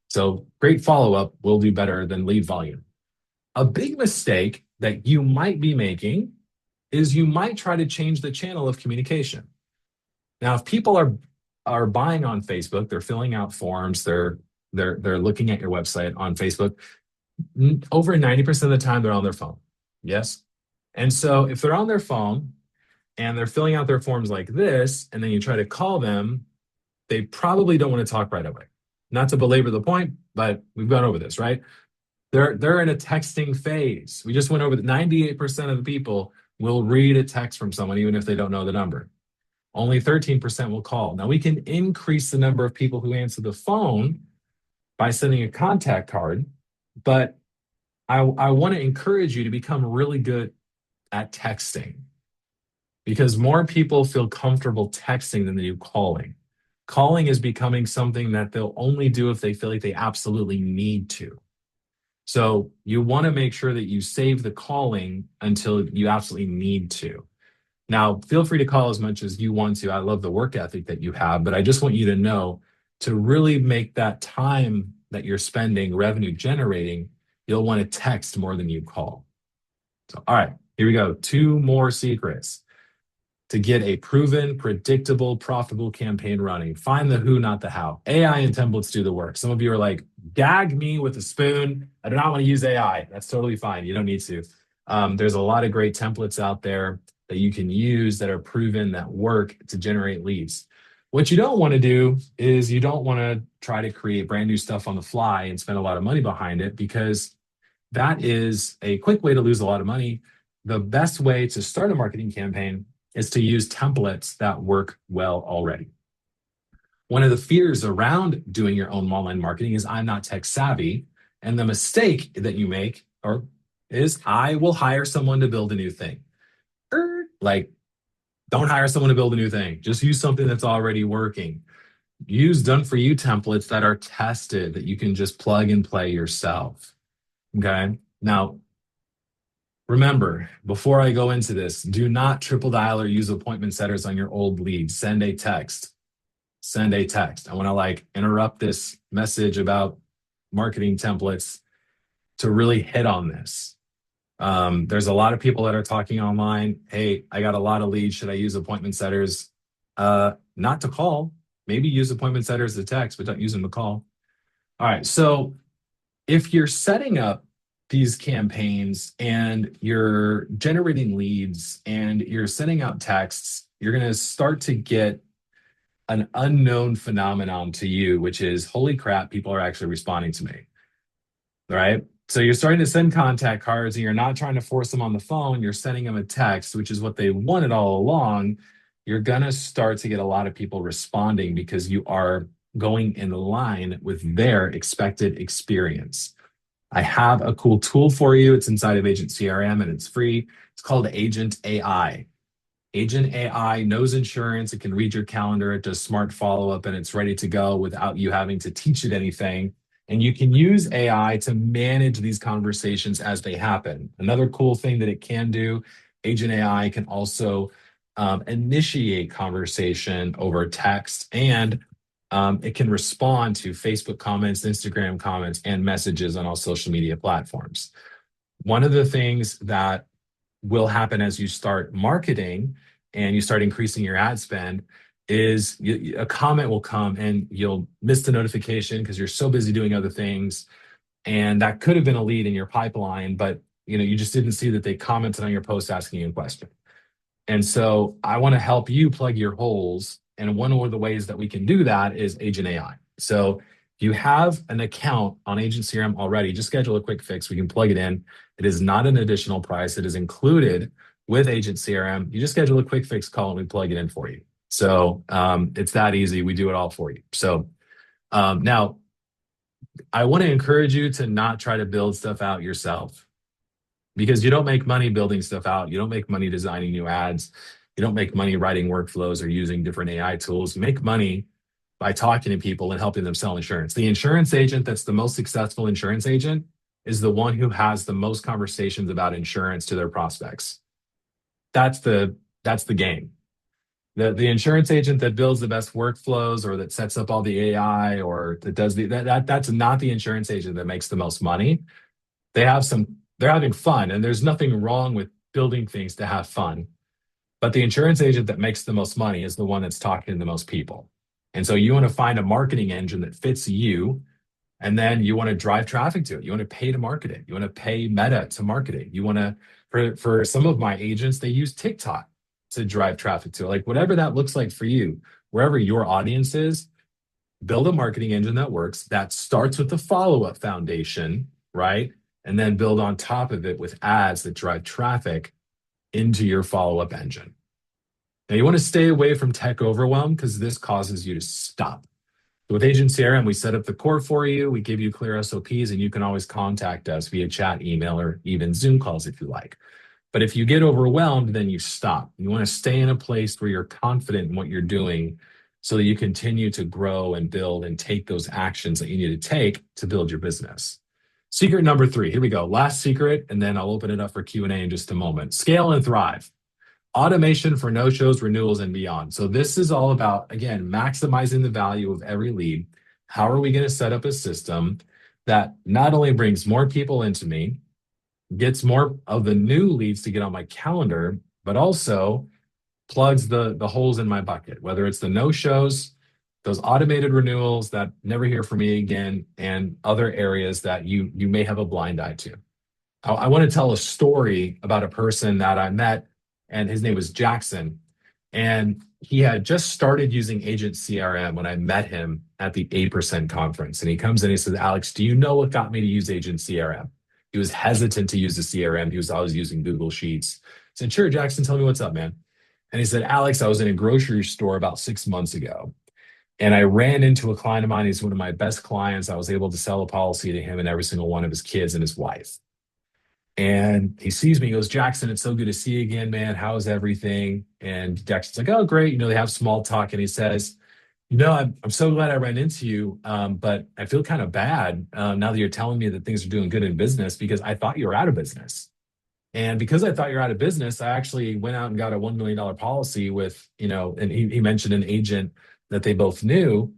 So great follow up will do better than lead volume. A big mistake that you might be making is you might try to change the channel of communication. Now, if people are buying on Facebook, they're filling out forms, they're looking at your website on Facebook, over 90% of the time they're on their phone. Yes. And so if they're on their phone and they're filling out their forms like this, and then you try to call them, they probably don't want to talk right away. Not to belabor the point, but we've gone over this, right? They're in a texting phase. We just went over that 98% of the people will read a text from someone, even if they don't know the number. Only 13% will call. Now we can increase the number of people who answer the phone by sending a contact card, but I want to encourage you to become really good at texting because more people feel comfortable texting than they do calling. Calling is becoming something that they'll only do if they feel like they absolutely need to. So you want to make sure that you save the calling until you absolutely need to. Now, feel free to call as much as you want to. I love the work ethic that you have, but I just want you to know to really make that time that you're spending revenue generating, you'll want to text more than you call. So, all right, here we go. 2 more secrets to get a proven, predictable, profitable campaign running. Find the who, not the how. AI and templates do the work. Some of you are like, gag me with a spoon. I do not want to use AI. That's totally fine. You don't need to. There's a lot of great templates out there that you can use that are proven that work to generate leads. What you don't want to do is you don't want to try to create brand new stuff on the fly and spend a lot of money behind it because that is a quick way to lose a lot of money. The best way to start a marketing campaign is to use templates that work well already. One of the fears around doing your own online marketing is I'm not tech savvy. And the mistake that you make is I will hire someone to build a new thing. Like, don't hire someone to build a new thing. Just use something that's already working. Use done for you templates that are tested that you can just plug and play yourself. Okay. Now, remember, before I go into this, do not triple dial or use appointment setters on your old leads. Send a text. Send a text. I want to interrupt this message about marketing templates to really hit on this. There's a lot of people that are talking online. Hey, I got a lot of leads. Should I use appointment setters? Not to call. Maybe use appointment setters to text, but don't use them to call. All right. So if you're setting up these campaigns and you're generating leads and you're sending out texts, you're going to start to get an unknown phenomenon to you, which is, holy crap, people are actually responding to me. All right. So you're starting to send contact cards and you're not trying to force them on the phone. You're sending them a text, which is what they wanted all along. You're going to start to get a lot of people responding because you are going in line with their expected experience. I have a cool tool for you. It's inside of Agent CRM and it's free. It's called Agent AI. Agent AI knows insurance. It can read your calendar. It does smart follow-up and it's ready to go without you having to teach it anything. And you can use AI to manage these conversations as they happen. Another cool thing that it can do, Agent AI can also initiate conversation over text, and it can respond to Facebook comments, Instagram comments, and messages on all social media platforms. One of the things that will happen as you start marketing and you start increasing your ad spend is a comment will come and you'll miss the notification because you're so busy doing other things. And that could have been a lead in your pipeline, but you just didn't see that they commented on your post asking you a question. And so I want to help you plug your holes. And one of the ways that we can do that is Agent AI. So if you have an account on Agent CRM already, just schedule a quick fix. We can plug it in. It is not an additional price. It is included with Agent CRM. You just schedule a quick fix call and we plug it in for you. So it's that easy. We do it all for you. So now I want to encourage you to not try to build stuff out yourself because you don't make money building stuff out. You don't make money designing new ads. You don't make money writing workflows or using different AI tools. You make money by talking to people and helping them sell insurance. The insurance agent that's the most successful insurance agent is the one who has the most conversations about insurance to their prospects. That's the game. The insurance agent that builds the best workflows or that sets up all the AI or that does that's not the insurance agent that makes the most money. They're having fun, and there's nothing wrong with building things to have fun. But the insurance agent that makes the most money is the one that's talking to the most people. And so you want to find a marketing engine that fits you, and then you want to drive traffic to it. You want to pay to market it. You want to pay Meta to market it. You want to, for some of my agents, they use TikTok to drive traffic to it. Like whatever that looks like for you, wherever your audience is, build a marketing engine that works, that starts with the follow-up foundation, right? And then build on top of it with ads that drive traffic into your follow-up engine. Now, you want to stay away from tech overwhelm because this causes you to stop. So with Agent CRM, we set up the core for you. We give you clear SOPs, and you can always contact us via chat, email, or even Zoom calls if you like. But if you get overwhelmed, then you stop. You want to stay in a place where you're confident in what you're doing so that you continue to grow and build and take those actions that you need to take to build your business. Secret number 3, here we go. Last secret, and then I'll open it up for Q&A in just a moment. Scale and thrive. Automation for no-shows, renewals, and beyond. So this is all about, again, maximizing the value of every lead. How are we going to set up a system that not only brings more people into me, gets more of the new leads to get on my calendar, but also plugs the holes in my bucket, whether it's the no-shows, those automated renewals that never hear from me again, and other areas that you may have a blind eye to. I want to tell a story about a person that I met, and his name was Jackson. And he had just started using Agent CRM when I met him at the 8% conference. And he comes in and he says, Alex, do you know what got me to use Agent CRM? He was hesitant to use the CRM. He was always using Google Sheets. I said, sure, Jackson, tell me what's up, man. And he said, Alex, I was in a grocery store about 6 months ago. And I ran into a client of mine. He's one of my best clients. I was able to sell a policy to him and every single one of his kids and his wife. And he sees me, he goes, Jackson, it's so good to see you again, man. How's everything? And Jackson's like, oh, great. They have small talk. And he says, I'm so glad I ran into you, but I feel kind of bad now that you're telling me that things are doing good in business because I thought you were out of business. And because I thought you're out of business, I actually went out and got a $1 million policy with, and he mentioned an agent that they both knew.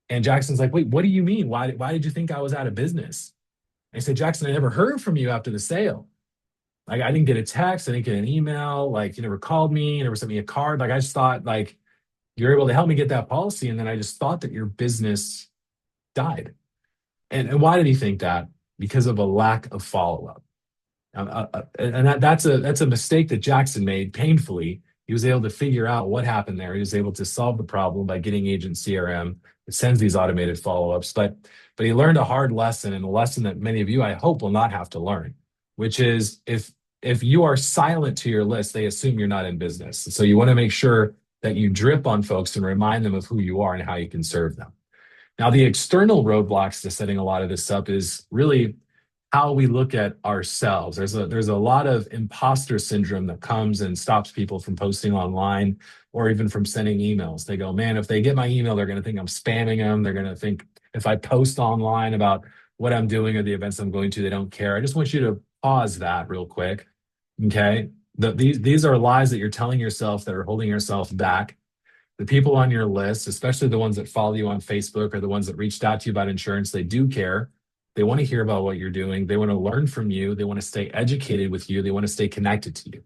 And Jackson's like, wait, what do you mean? Why did you think I was out of business? I said, Jackson, I never heard from you after the sale. Like, I didn't get a text. I didn't get an email. Like, you never called me. You never sent me a card. Like, I just thought, like, you're able to help me get that policy. And then I just thought that your business died. And why did he think that? Because of a lack of follow-up. And that's a mistake that Jackson made painfully. He was able to figure out what happened there. He was able to solve the problem by getting Agent CRM. It sends these automated follow-ups. But he learned a hard lesson, and a lesson that many of you, I hope, will not have to learn, which is if you are silent to your list, they assume you're not in business. So you want to make sure that you drip on folks and remind them of who you are and how you can serve them. Now, the external roadblocks to setting a lot of this up is really how we look at ourselves. There's a lot of imposter syndrome that comes and stops people from posting online or even from sending emails. They go, man, if they get my email, they're going to think I'm spamming them. They're going to think if I post online about what I'm doing or the events I'm going to, they don't care. I just want you to pause that real quick. Okay. These are lies that you're telling yourself that are holding yourself back. The people on your list, especially the ones that follow you on Facebook or the ones that reached out to you about insurance, they do care. They want to hear about what you're doing. They want to learn from you. They want to stay educated with you. They want to stay connected to you.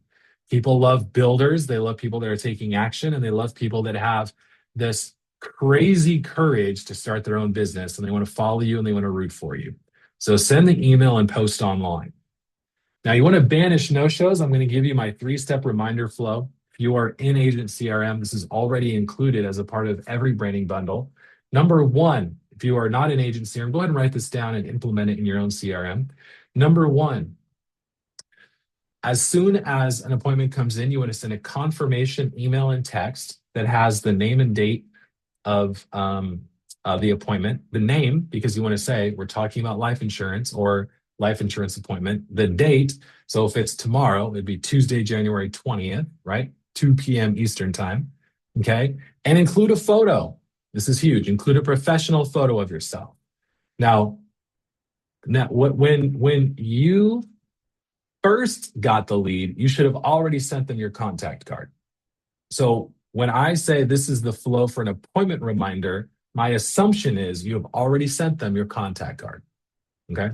People love builders. They love people that are taking action, and they love people that have this crazy courage to start their own business, and they want to follow you and they want to root for you. So send the email and post online. Now, you want to banish no-shows. I'm going to give you my 3-step reminder flow. If you are in Agent CRM, this is already included as a part of every branding bundle. Number 1, if you are not in Agent CRM, go ahead and write this down and implement it in your own CRM. Number 1, as soon as an appointment comes in, you want to send a confirmation email and text that has the name and date of the appointment, the name, because you want to say we're talking about life insurance or life insurance appointment, the date. So if it's tomorrow, it'd be Tuesday, January 20th, right? 2 p.m. Eastern time. Okay. And include a photo. This is huge. Include a professional photo of yourself. Now when you first got the lead, you should have already sent them your contact card. So when I say this is the flow for an appointment reminder, my assumption is you have already sent them your contact card. Okay.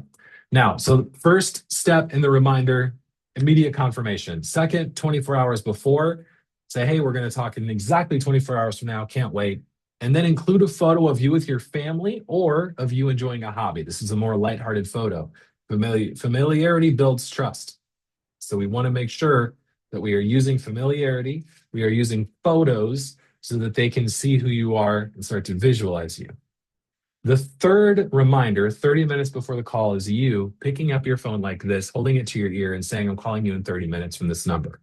Now, so first step in the reminder, immediate confirmation. Second, 24 hours before, say, hey, we're going to talk in exactly 24 hours from now. Can't wait. And then include a photo of you with your family or of you enjoying a hobby. This is a more lighthearted photo. Familiarity builds trust. So we want to make sure that we are using familiarity. We are using photos so that they can see who you are and start to visualize you. The third reminder, 30 minutes before the call, is you picking up your phone like this, holding it to your ear and saying, I'm calling you in 30 minutes from this number.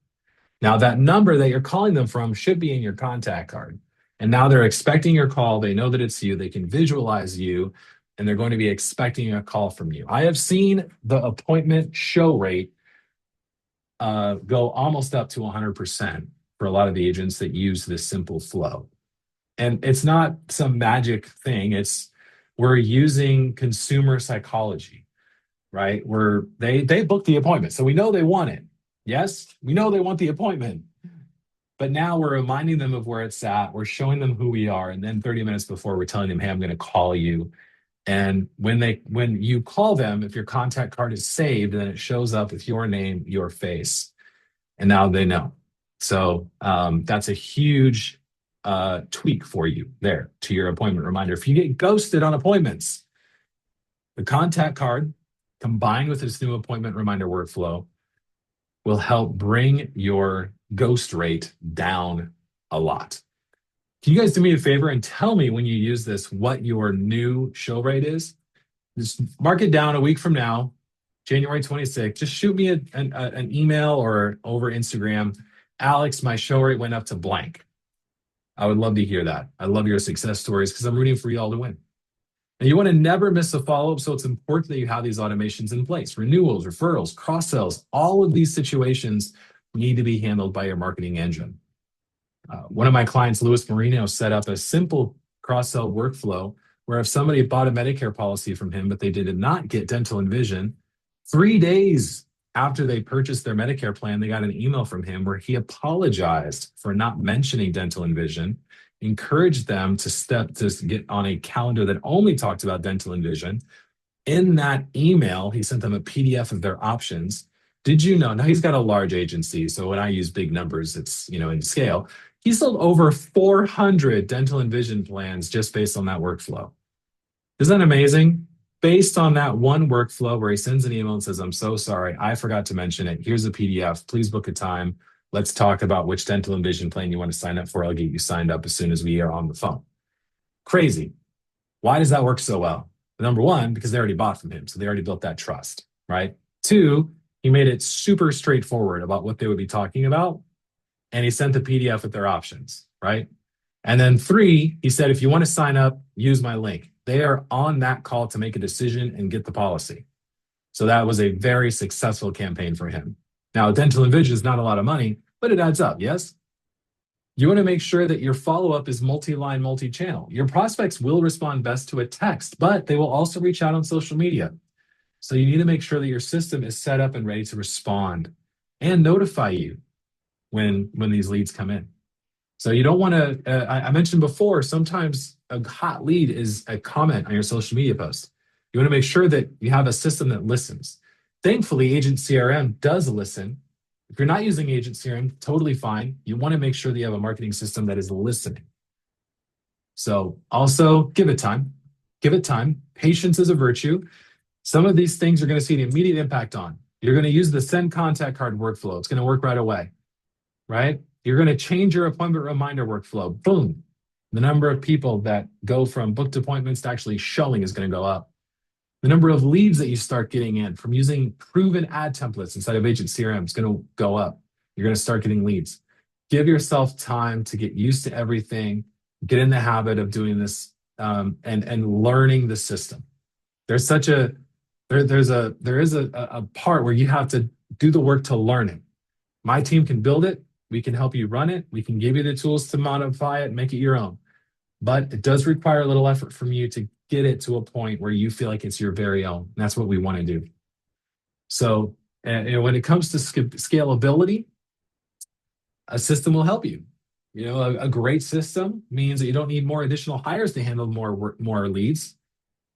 Now, that number that you're calling them from should be in your contact card. And now they're expecting your call. They know that it's you. They can visualize you, and they're going to be expecting a call from you. I have seen the appointment show rate go almost up to 100% for a lot of the agents that use this simple flow. And it's not some magic thing. We're using consumer psychology, right? Where they book the appointment. So we know they want it. Yes, we know they want the appointment. But now we're reminding them of where it's at. We're showing them who we are. And then 30 minutes before, we're telling them, hey, I'm going to call you. And when you call them, if your contact card is saved, then it shows up with your name, your face. And now they know. So that's a huge tweak for you there to your appointment reminder. If you get ghosted on appointments, the contact card combined with this new appointment reminder workflow will help bring your ghost rate down a lot. Can you guys do me a favor and tell me when you use this what your new show rate is? Just mark it down a week from now, January 26th. Just shoot me an email or over Instagram. Alex, my show rate went up to blank. I would love to hear that. I love your success stories because I'm rooting for you all to win. And you want to never miss a follow-up, so it's important that you have these automations in place. Renewals, referrals, cross-sells, all of these situations need to be handled by your marketing engine. One of my clients, Louis Marino, set up a simple cross-sell workflow where if somebody bought a Medicare policy from him, but they did not get dental and vision, 3 days after they purchased their Medicare plan, they got an email from him where he apologized for not mentioning dental and vision, encouraged them to get on a calendar that only talked about dental and vision. In that email, he sent them a PDF of their options. Did you know? Now he's got a large agency, so when I use big numbers, it's in scale. He sold over 400 dental and vision plans just based on that workflow. Isn't that amazing? Based on that one workflow where he sends an email and says, I'm so sorry, I forgot to mention it. Here's a PDF. Please book a time. Let's talk about which dental and vision plan you want to sign up for. I'll get you signed up as soon as we are on the phone. Crazy. Why does that work so well? Number one, because they already bought from him. So they already built that trust, right? Two, he made it super straightforward about what they would be talking about. And he sent the PDF with their options, right? And then three, he said, if you want to sign up, use my link. They are on that call to make a decision and get the policy. So that was a very successful campaign for him. Now, dental and vision is not a lot of money, but it adds up, yes? You want to make sure that your follow-up is multi-line, multi-channel. Your prospects will respond best to a text, but they will also reach out on social media. So you need to make sure that your system is set up and ready to respond and notify you when these leads come in. So you don't want to, I mentioned before, sometimes a hot lead is a comment on your social media post. You want to make sure that you have a system that listens. Thankfully, Agent CRM does listen. If you're not using Agent CRM, totally fine. You want to make sure that you have a marketing system that is listening. So also give it time. Give it time. Patience is a virtue. Some of these things you're going to see an immediate impact on. You're going to use the send contact card workflow. It's going to work right away, right? You're going to change your appointment reminder workflow. Boom. The number of people that go from booked appointments to actually showing is going to go up. The number of leads that you start getting in from using proven ad templates inside of Agent CRM is going to go up. You're going to start getting leads. Give yourself time to get used to everything. Get in the habit of doing this and learning the system. There is a part where you have to do the work to learn it. My team can build it. We can help you run it. We can give you the tools to modify it and make it your own. But it does require a little effort from you to get it to a point where you feel like it's your very own. And that's what we want to do. So when it comes to scalability, a system will help you. A great system means that you don't need more additional hires to handle more leads.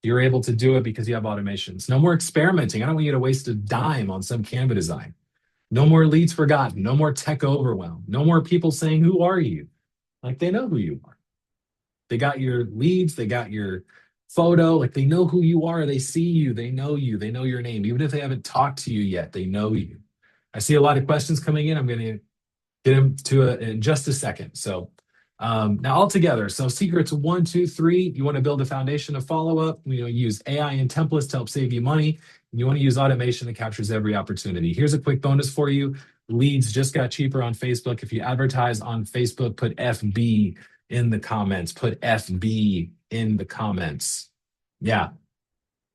You're able to do it because you have automations. No more experimenting. I don't want you to waste a dime on some Canva design. No more leads forgotten. No more tech overwhelm. No more people saying, who are you? Like they know who you are. They got your leads. They got your photo. Like they know who you are. They see you. They know you. They know your name. Even if they haven't talked to you yet, they know you. I see a lot of questions coming in. I'm going to get them to in just a second. So Now, all together, so secrets one, two, three. You want to build a foundation of follow-up. Use AI and templates to help save you money. And you want to use automation that captures every opportunity. Here's a quick bonus for you. Leads just got cheaper on Facebook. If you advertise on Facebook, put FB in the comments. Put FB in the comments. Yeah,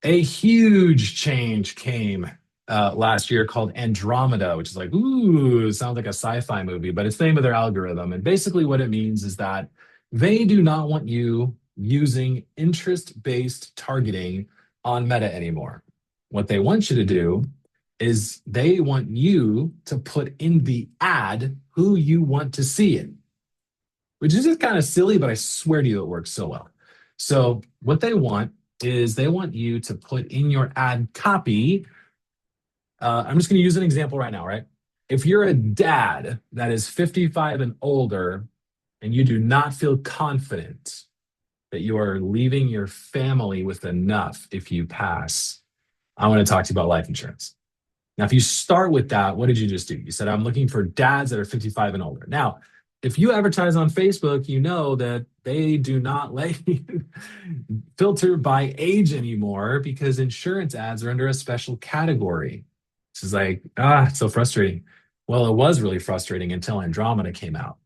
a huge change came last year called Andromeda, which is like, ooh, sounds like a sci-fi movie, but it's the name of their algorithm. And basically what it means is that they do not want you using interest-based targeting on Meta anymore. What they want you to do is they want you to put in the ad who you want to see it, which is just kind of silly, but I swear to you, it works so well. So what they want is they want you to put in your ad copy. I'm just going to use an example right now, right? If you're a dad that is 55 and older and you do not feel confident that you are leaving your family with enough if you pass, I want to talk to you about life insurance. Now, if you start with that, what did you just do? You said, I'm looking for dads that are 55 and older. Now, if you advertise on Facebook, you know that they do not let you filter by age anymore because insurance ads are under a special category. This is like, it's so frustrating. Well, it was really frustrating until Andromeda came out.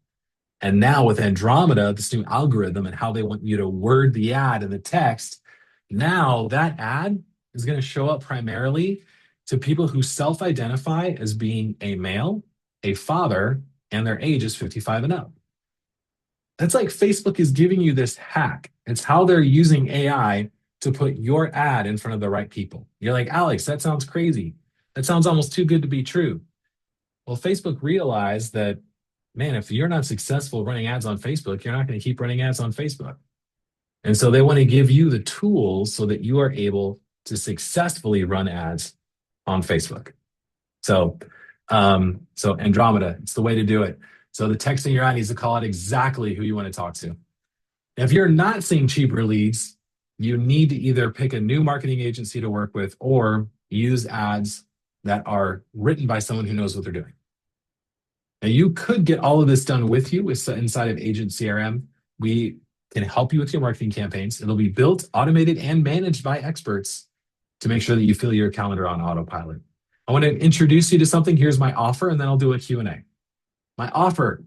And now with Andromeda, this new algorithm and how they want you to word the ad and the text, now that ad is going to show up primarily to people who self-identify as being a male, a father, and their age is 55 and up. That's like Facebook is giving you this hack. It's how they're using AI to put your ad in front of the right people. You're like, Alex, that sounds crazy. That sounds almost too good to be true. Well, Facebook realized that, man, if you're not successful running ads on Facebook, you're not going to keep running ads on Facebook. And so they want to give you the tools so that you are able to successfully run ads on Facebook. So Andromeda, it's the way to do it. So the text in your ad needs to call out exactly who you want to talk to. If you're not seeing cheaper leads, you need to either pick a new marketing agency to work with or use ads that are written by someone who knows what they're doing. Now, you could get all of this done with you inside of Agent CRM. We can help you with your marketing campaigns. It'll be built, automated, and managed by experts to make sure that you fill your calendar on autopilot. I want to introduce you to something. Here's my offer, and then I'll do a Q&A. My offer,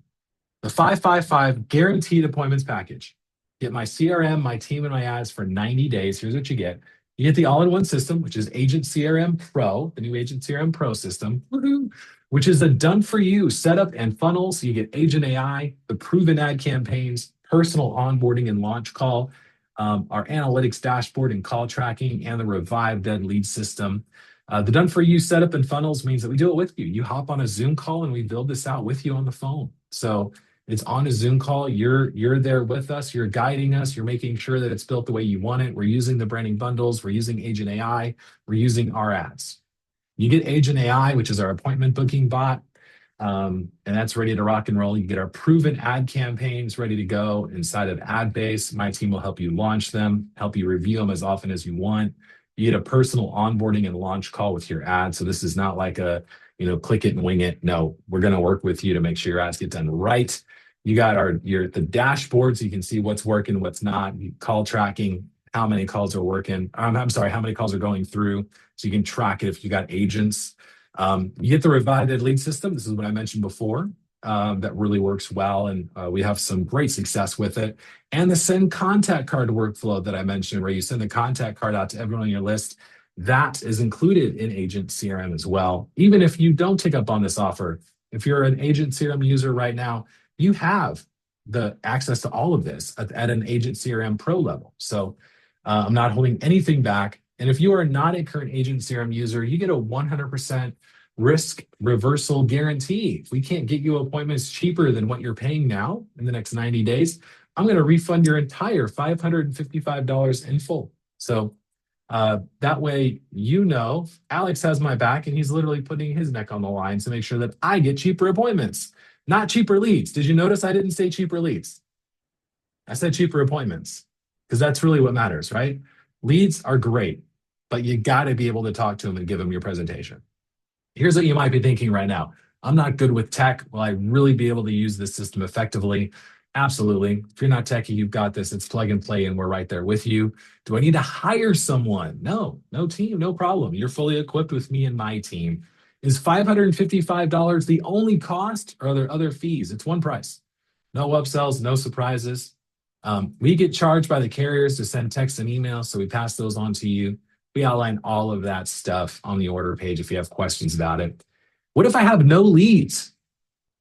the 555 guaranteed appointments package. Get my CRM, my team, and my ads for 90 days. Here's what you get. You get the all-in-one system, which is Agent CRM Pro, the new Agent CRM Pro system, which is a done-for-you setup and funnel. So you get Agent AI, the proven ad campaigns, personal onboarding and launch call, our analytics dashboard and call tracking, and the Revive Dead lead system. The done-for-you setup and funnels means that we do it with you. You hop on a Zoom call and we build this out with you on the phone. So it's on a Zoom call. You're there with us. You're guiding us. You're making sure that it's built the way you want it. We're using the Branning bundles. We're using Agent AI. We're using our ads. You get Agent AI, which is our appointment booking bot, and that's ready to rock and roll. You get our proven ad campaigns ready to go inside of AdBase. My team will help you launch them, help you review them as often as you want. You get a personal onboarding and launch call with your ad. So this is not like a, click it and wing it. No, we're going to work with you to make sure your ads get done right. You got the dashboard so you can see what's working, what's not, call tracking, how many calls are working. I'm sorry, how many calls are going through so you can track it if you got agents. You get the Revive Dead lead system. This is what I mentioned before. That really works well, and we have some great success with it. And the send contact card workflow that I mentioned, where you send the contact card out to everyone on your list, that is included in Agent CRM as well. Even if you don't take up on this offer, if you're an Agent CRM user right now, you have the access to all of this at an Agent CRM Pro level. So I'm not holding anything back. And if you are not a current Agent CRM user, you get a 100% risk reversal guarantee. If we can't get you appointments cheaper than what you're paying now in the next 90 days, I'm going to refund your entire $555 in full. So that way, Alex has my back and he's literally putting his neck on the line to make sure that I get cheaper appointments, not cheaper leads. Did you notice I didn't say cheaper leads? I said cheaper appointments because that's really what matters, right? Leads are great, but you got to be able to talk to them and give them your presentation. Here's what you might be thinking right now. I'm not good with tech. Will I really be able to use this system effectively? Absolutely. If you're not techie, you've got this. It's plug and play, and we're right there with you. Do I need to hire someone? No, no team, no problem. You're fully equipped with me and my team. Is $555 the only cost, or are there other fees? It's one price. No upsells, no surprises. We get charged by the carriers to send text and emails, so we pass those on to you. We outline all of that stuff on the order page if you have questions about it. What if I have no leads?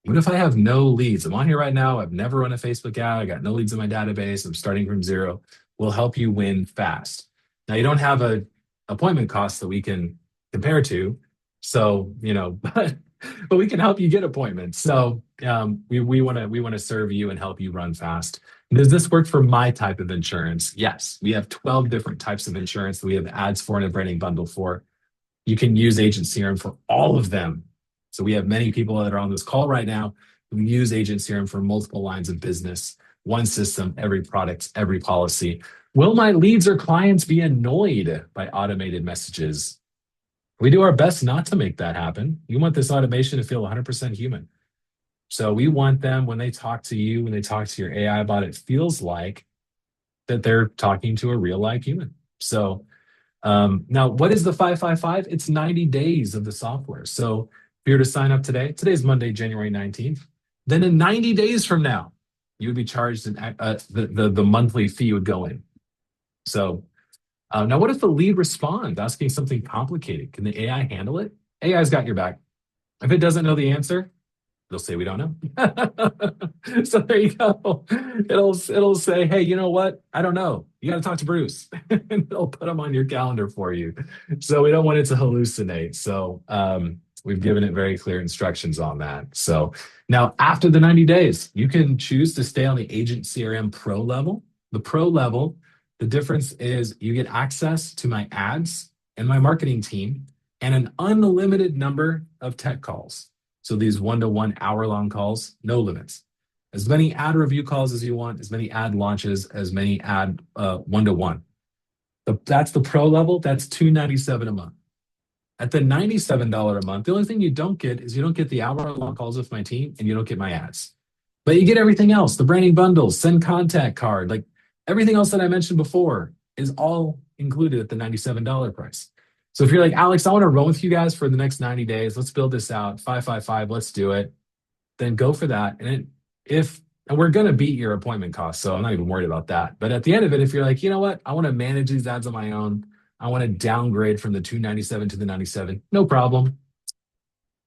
What if I have no leads? I'm on here right now. I've never run a Facebook ad. I got no leads in my database. I'm starting from zero. We'll help you win fast. Now, you don't have a appointment cost that we can compare to. So, but we can help you get appointments. So we want to serve you and help you run fast. Does this work for my type of insurance? Yes. We have 12 different types of insurance that we have ads for and a branding bundle for. You can use Agent CRM for all of them. So we have many people that are on this call right now who use Agent CRM for multiple lines of business, one system, every product, every policy. Will my leads or clients be annoyed by automated messages? We do our best not to make that happen. You want this automation to feel 100% human. So we want them, when they talk to you, when they talk to your AI bot, it feels like that they're talking to a real live human. So now, what is the 555? It's 90 days of the software. So if you're to sign up today, today's Monday, January 19th, then in 90 days from now, you would be charged, the monthly fee would go in. So now what if the lead responds asking something complicated? Can the AI handle it? AI's got your back. If it doesn't know the answer, they'll say we don't know. So there you go. It'll say, hey, you know what? I don't know. You got to talk to Bruce. And it'll put them on your calendar for you. So we don't want it to hallucinate. So we've given it very clear instructions on that. So now after the 90 days, you can choose to stay on the Agent CRM Pro level. The Pro level, the difference is you get access to my ads and my marketing team and an unlimited number of tech calls. So these one-to-one hour-long calls, no limits. As many ad review calls as you want, as many ad launches, as many ad one-to-one. That's the pro level. That's $297 a month. At the $97 a month, the only thing you don't get is you don't get the hour-long calls with my team and you don't get my ads. But you get everything else, the branding bundles, send contact card, like everything else that I mentioned before is all included at the $97 price. So if you're like, Alex, I want to run with you guys for the next 90 days. Let's build this out. 555, let's do it. Then go for that. And we're going to beat your appointment cost. So I'm not even worried about that. But at the end of it, if you're like, you know what? I want to manage these ads on my own. I want to downgrade from the 297 to the 97. No problem.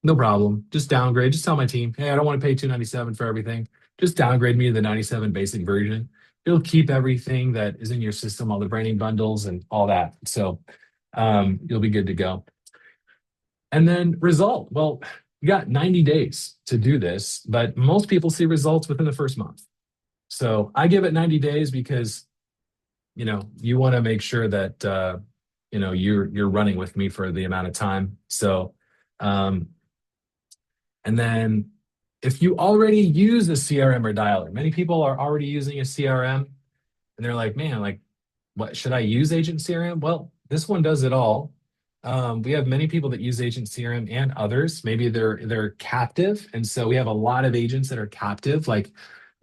No problem. Just downgrade. Just tell my team, hey, I don't want to pay 297 for everything. Just downgrade me to the 97 basic version. It'll keep everything that is in your system, all the branding bundles and all that. So you'll be good to go. And then result. Well, you got 90 days to do this, but most people see results within the first month. So I give it 90 days because, you want to make sure that, you're running with me for the amount of time. So, and then if you already use a CRM or dialer, many people are already using a CRM and they're like, man, like, what should I use Agent CRM? Well, this one does it all. We have many people that use Agent CRM and others. Maybe they're captive. And so we have a lot of agents that are captive, like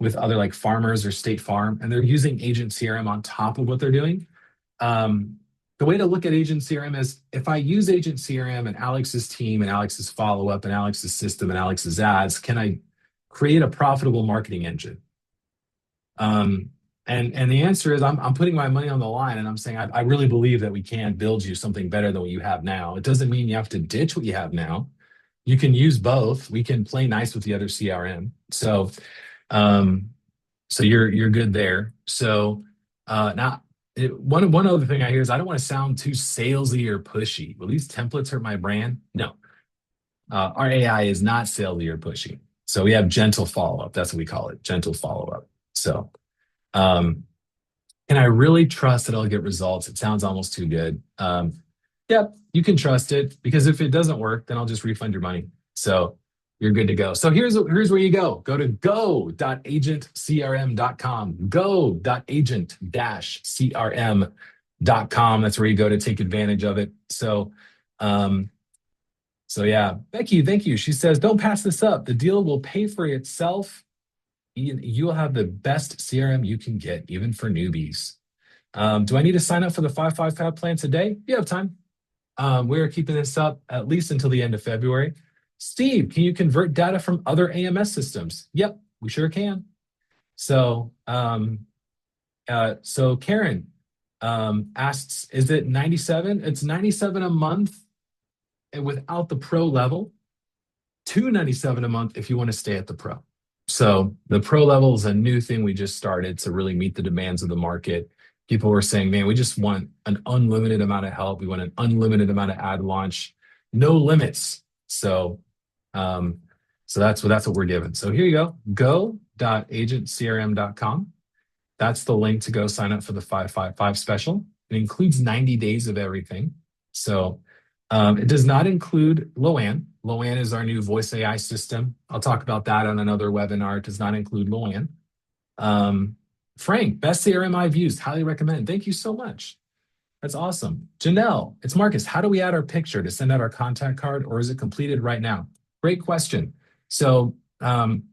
with other like farmers or State Farm, and they're using Agent CRM on top of what they're doing. The way to look at Agent CRM is if I use Agent CRM and Alex's team and Alex's follow-up and Alex's system and Alex's ads, can I create a profitable marketing engine? And the answer is I'm putting my money on the line and I'm saying I really believe that we can build you something better than what you have now. It doesn't mean you have to ditch what you have now. You can use both. We can play nice with the other CRM. So you're good there. So now one other thing I hear is I don't want to sound too salesy or pushy. Will these templates hurt my brand? No. Our AI is not salesy or pushy. So we have gentle follow-up. That's what we call it, gentle follow-up. So can I really trust that I'll get results? It sounds almost too good. Yep, you can trust it because if it doesn't work, then I'll just refund your money. So you're good to go. So here's where you go. Go to go.agentcrm.com, go.agent-crm.com. That's where you go to take advantage of it. So yeah, Becky, thank you. She says, don't pass this up. The deal will pay for itself you'll have the best CRM you can get, even for newbies. Do I need to sign up for the 555 plan today? You have time. We're keeping this up at least until the end of February. Steve, can you convert data from other AMS systems? Yep, we sure can. So Karen asks, is it 97? It's 97 a month and without the pro level, 297 a month if you want to stay at the pro. So the pro level is a new thing we just started to really meet the demands of the market. People were saying, man, we just want an unlimited amount of help. We want an unlimited amount of ad launch, no limits. So that's what we're given. So here you go, go.agentcrm.com. That's the link to go sign up for the 555 special. It includes 90 days of everything. So it does not include Loan. Loan is our new voice AI system. I'll talk about that on another webinar. It does not include Loan. Frank, best CRM I've used. Highly recommend. Thank you so much. That's awesome. Janelle, it's Marcus. How do we add our picture to send out our contact card, or is it completed right now? Great question. So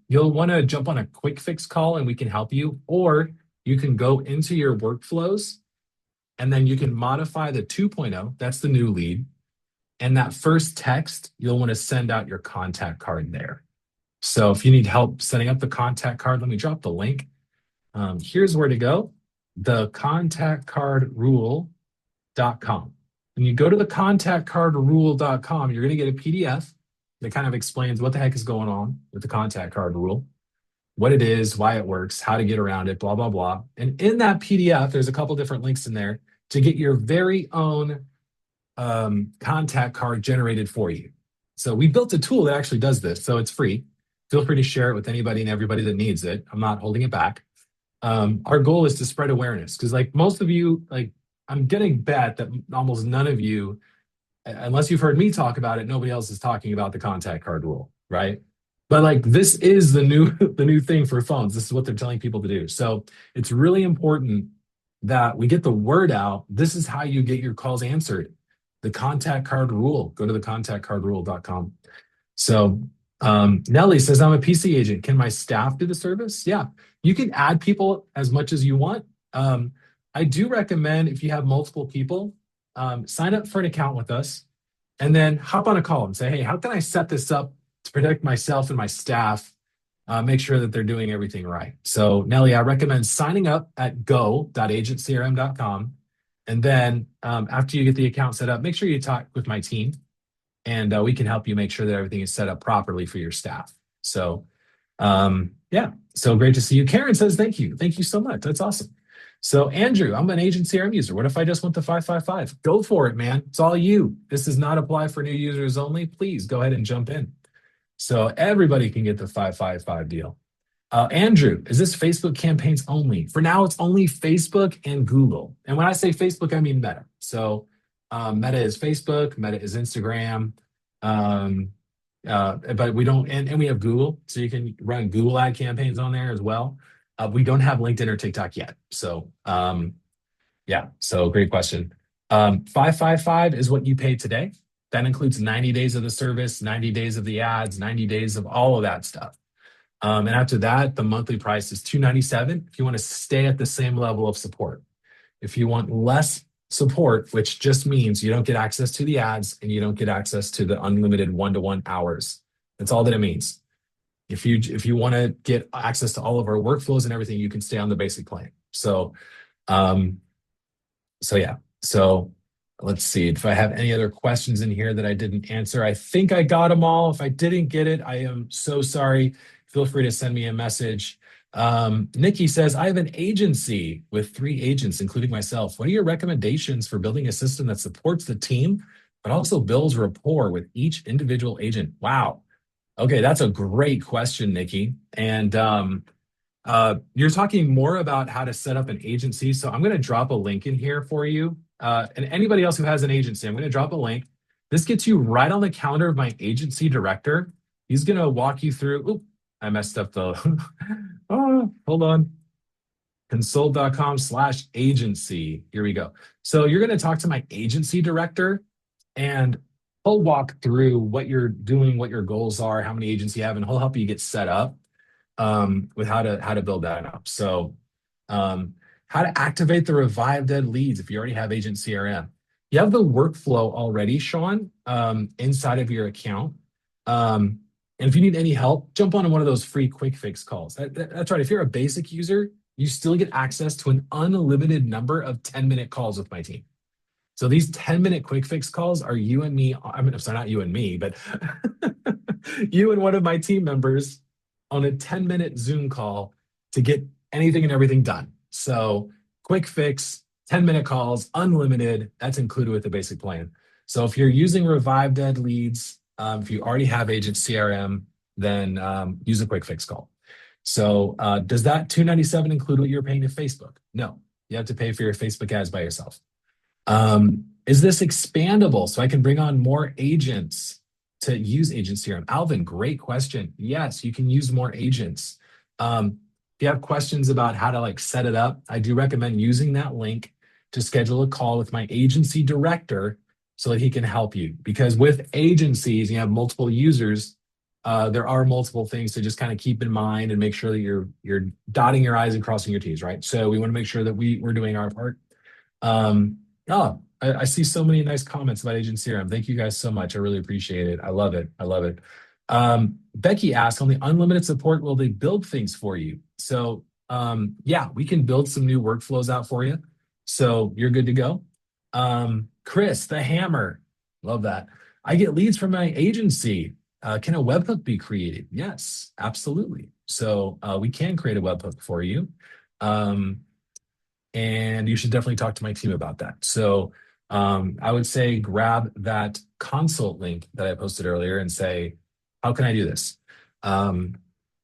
you'll want to jump on a quick fix call and we can help you, or you can go into your workflows and then you can modify the 2.0. That's the new lead. And that first text, you'll want to send out your contact card there. So if you need help setting up the contact card, let me drop the link. Here's where to go, the contactcardrule.com. When you go to the contactcardrule.com, you're going to get a PDF that kind of explains what the heck is going on with the contact card rule, what it is, why it works, how to get around it, blah, blah, blah. And in that PDF, there's a couple different links in there to get your very own contact card generated for you. So we built a tool that actually does this, so it's free. Feel free to share it with anybody and everybody that needs it. I'm not holding it back. Our goal is to spread awareness, because like most of you, like I'm getting bet that almost none of you, unless you've heard me talk about it, nobody else is talking about the contact card rule, right? But like this is the new thing for phones. This is what they're telling people to do. So it's really important that we get the word out. This is how you get your calls answered. The contact card rule. Go to the contactcardrule.com. So Nellie says, I'm a PC agent. Can my staff do the service? Yeah, you can add people as much as you want. I do recommend, if you have multiple people, sign up for an account with us and then hop on a call and say, hey, how can I set this up to protect myself and my staff, make sure that they're doing everything right. So Nellie, I recommend signing up at go.agentcrm.com. And then after you get the account set up, make sure you talk with my team and we can help you make sure that everything is set up properly for your staff. So yeah, so great to see you. Karen says, thank you. Thank you so much. That's awesome. So Andrew, I'm an Agent CRM user. What if I just want the 555? Go for it, man. It's all you. This does not apply for new users only. Please go ahead and jump in. So everybody can get the 555 deal. Andrew, is this Facebook campaigns only? For now, it's only Facebook and Google. And when I say Facebook, I mean Meta. So Meta is Facebook, Meta is Instagram, but we don't, and we have Google, so you can run Google ad campaigns on there as well. We don't have LinkedIn or TikTok yet. So yeah, so great question. 555 is what you pay today. That includes 90 days of the service, 90 days of the ads, 90 days of all of that stuff. And after that, the monthly price is $297 if you want to stay at the same level of support. If you want less support, which just means you don't get access to the ads and you don't get access to the unlimited one-to-one hours. That's all that it means. If you want to get access to all of our workflows and everything, you can stay on the basic plan. So yeah. So let's see if I have any other questions in here that I didn't answer. I think I got them all. If I didn't get it, I am so sorry. Feel free to send me a message. Nikki says, I have an agency with 3 agents, including myself. What are your recommendations for building a system that supports the team, but also builds rapport with each individual agent? Wow. Okay, that's a great question, Nikki. And you're talking more about how to set up an agency. So I'm going to drop a link in here for you. And anybody else who has an agency, I'm going to drop a link. This gets you right on the calendar of my agency director. He's going to walk you through. Oop, I messed up the, oh, hold on. Consult.com/agency. Here we go. So you're going to talk to my agency director and he'll walk through what you're doing, what your goals are, how many agents you have, and he'll help you get set up. with how to build that up. So how to activate the revive dead leads if you already have Agent CRM. You have the workflow already, Sean, inside of your account. And if you need any help, jump on one of those free quick fix calls. That's right. If you're a basic user, you still get access to an unlimited number of 10-minute calls with my team. So these 10-minute quick fix calls are you and me. I mean, sorry, not you and me, but you and one of my team members on a 10-minute Zoom call to get anything and everything done. So quick fix, 10-minute calls, unlimited, that's included with the basic plan. So if you're using Revive Dead Leads, if you already have Agent CRM, then use a quick fix call. So does that $297 include what you're paying to Facebook? No, you have to pay for your Facebook ads by yourself. Is this expandable so I can bring on more agents to use Agent CRM? Alvin, great question. Yes, you can use more agents. If you have questions about how to like set it up, I do recommend using that link to schedule a call with my agency director so that he can help you. Because with agencies, you have multiple users. There are multiple things to just kind of keep in mind and make sure that you're dotting your I's and crossing your T's, right? So we want to make sure that we're doing our part. I see so many nice comments about Agent CRM. Thank you guys so much. I really appreciate it. I love it. I love it. Becky asked, on the unlimited support, will they build things for you? So yeah, we can build some new workflows out for you. So you're good to go. Chris, the hammer. Love that. I get leads from my agency. Can a webhook be created? Yes, absolutely. So we can create a webhook for you. And you should definitely talk to my team about that. So I would say grab that consult link that I posted earlier and say, how can I do this?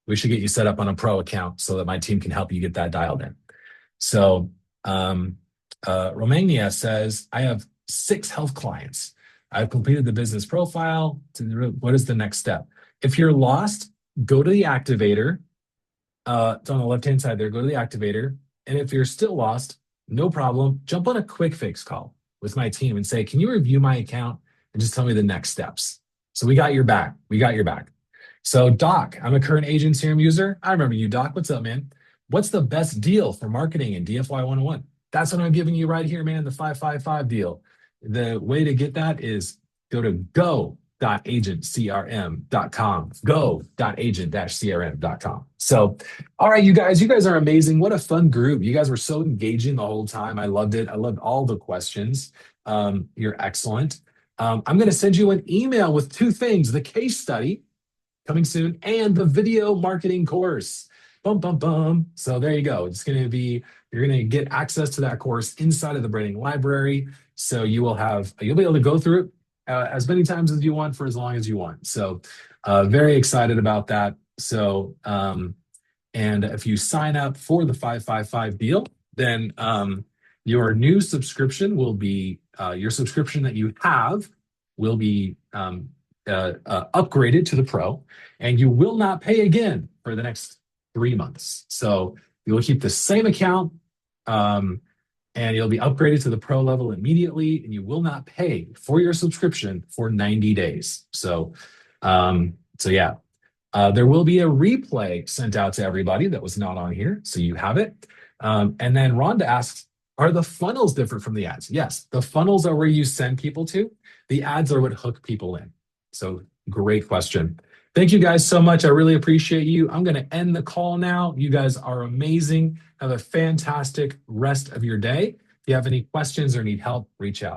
We should get you set up on a pro account so that my team can help you get that dialed in. So Romania says, I have 6 health clients. I've completed the business profile. What is the next step? If you're lost, go to the activator. It's on the left-hand side there. Go to the activator. And if you're still lost, no problem. Jump on a quick fix call with my team and say, can you review my account and just tell me the next steps? So we got your back. We got your back. So Doc, I'm a current Agent CRM user. I remember you, Doc. What's up, man? What's the best deal for marketing in DFY 101? That's what I'm giving you right here, man, the 555 deal. The way to get that is go to go.agentcrm.com, go.agent-crm.com. So, all right, you guys are amazing. What a fun group. You guys were so engaging the whole time. I loved it. I loved all the questions. You're excellent. I'm going to send you an email with 2 things, the case study coming soon and the video marketing course. Bum, bum, bum. So there you go. It's going to be, you're going to get access to that course inside of the Branning library. So you'll be able to go through it as many times as you want for as long as you want. So very excited about that. So, and if you sign up for the 555 deal, then your new subscription will be, your subscription that you have will be upgraded to the Pro, and you will not pay again for the next 3 months. So you will keep the same account, and you'll be upgraded to the Pro level immediately, and you will not pay for your subscription for 90 days. So, yeah, there will be a replay sent out to everybody that was not on here, so you have it. And then Rhonda asks, are the funnels different from the ads? Yes, the funnels are where you send people to. The ads are what hook people in. So great question. Thank you guys so much. I really appreciate you. I'm going to end the call now. You guys are amazing. Have a fantastic rest of your day. If you have any questions or need help, reach out.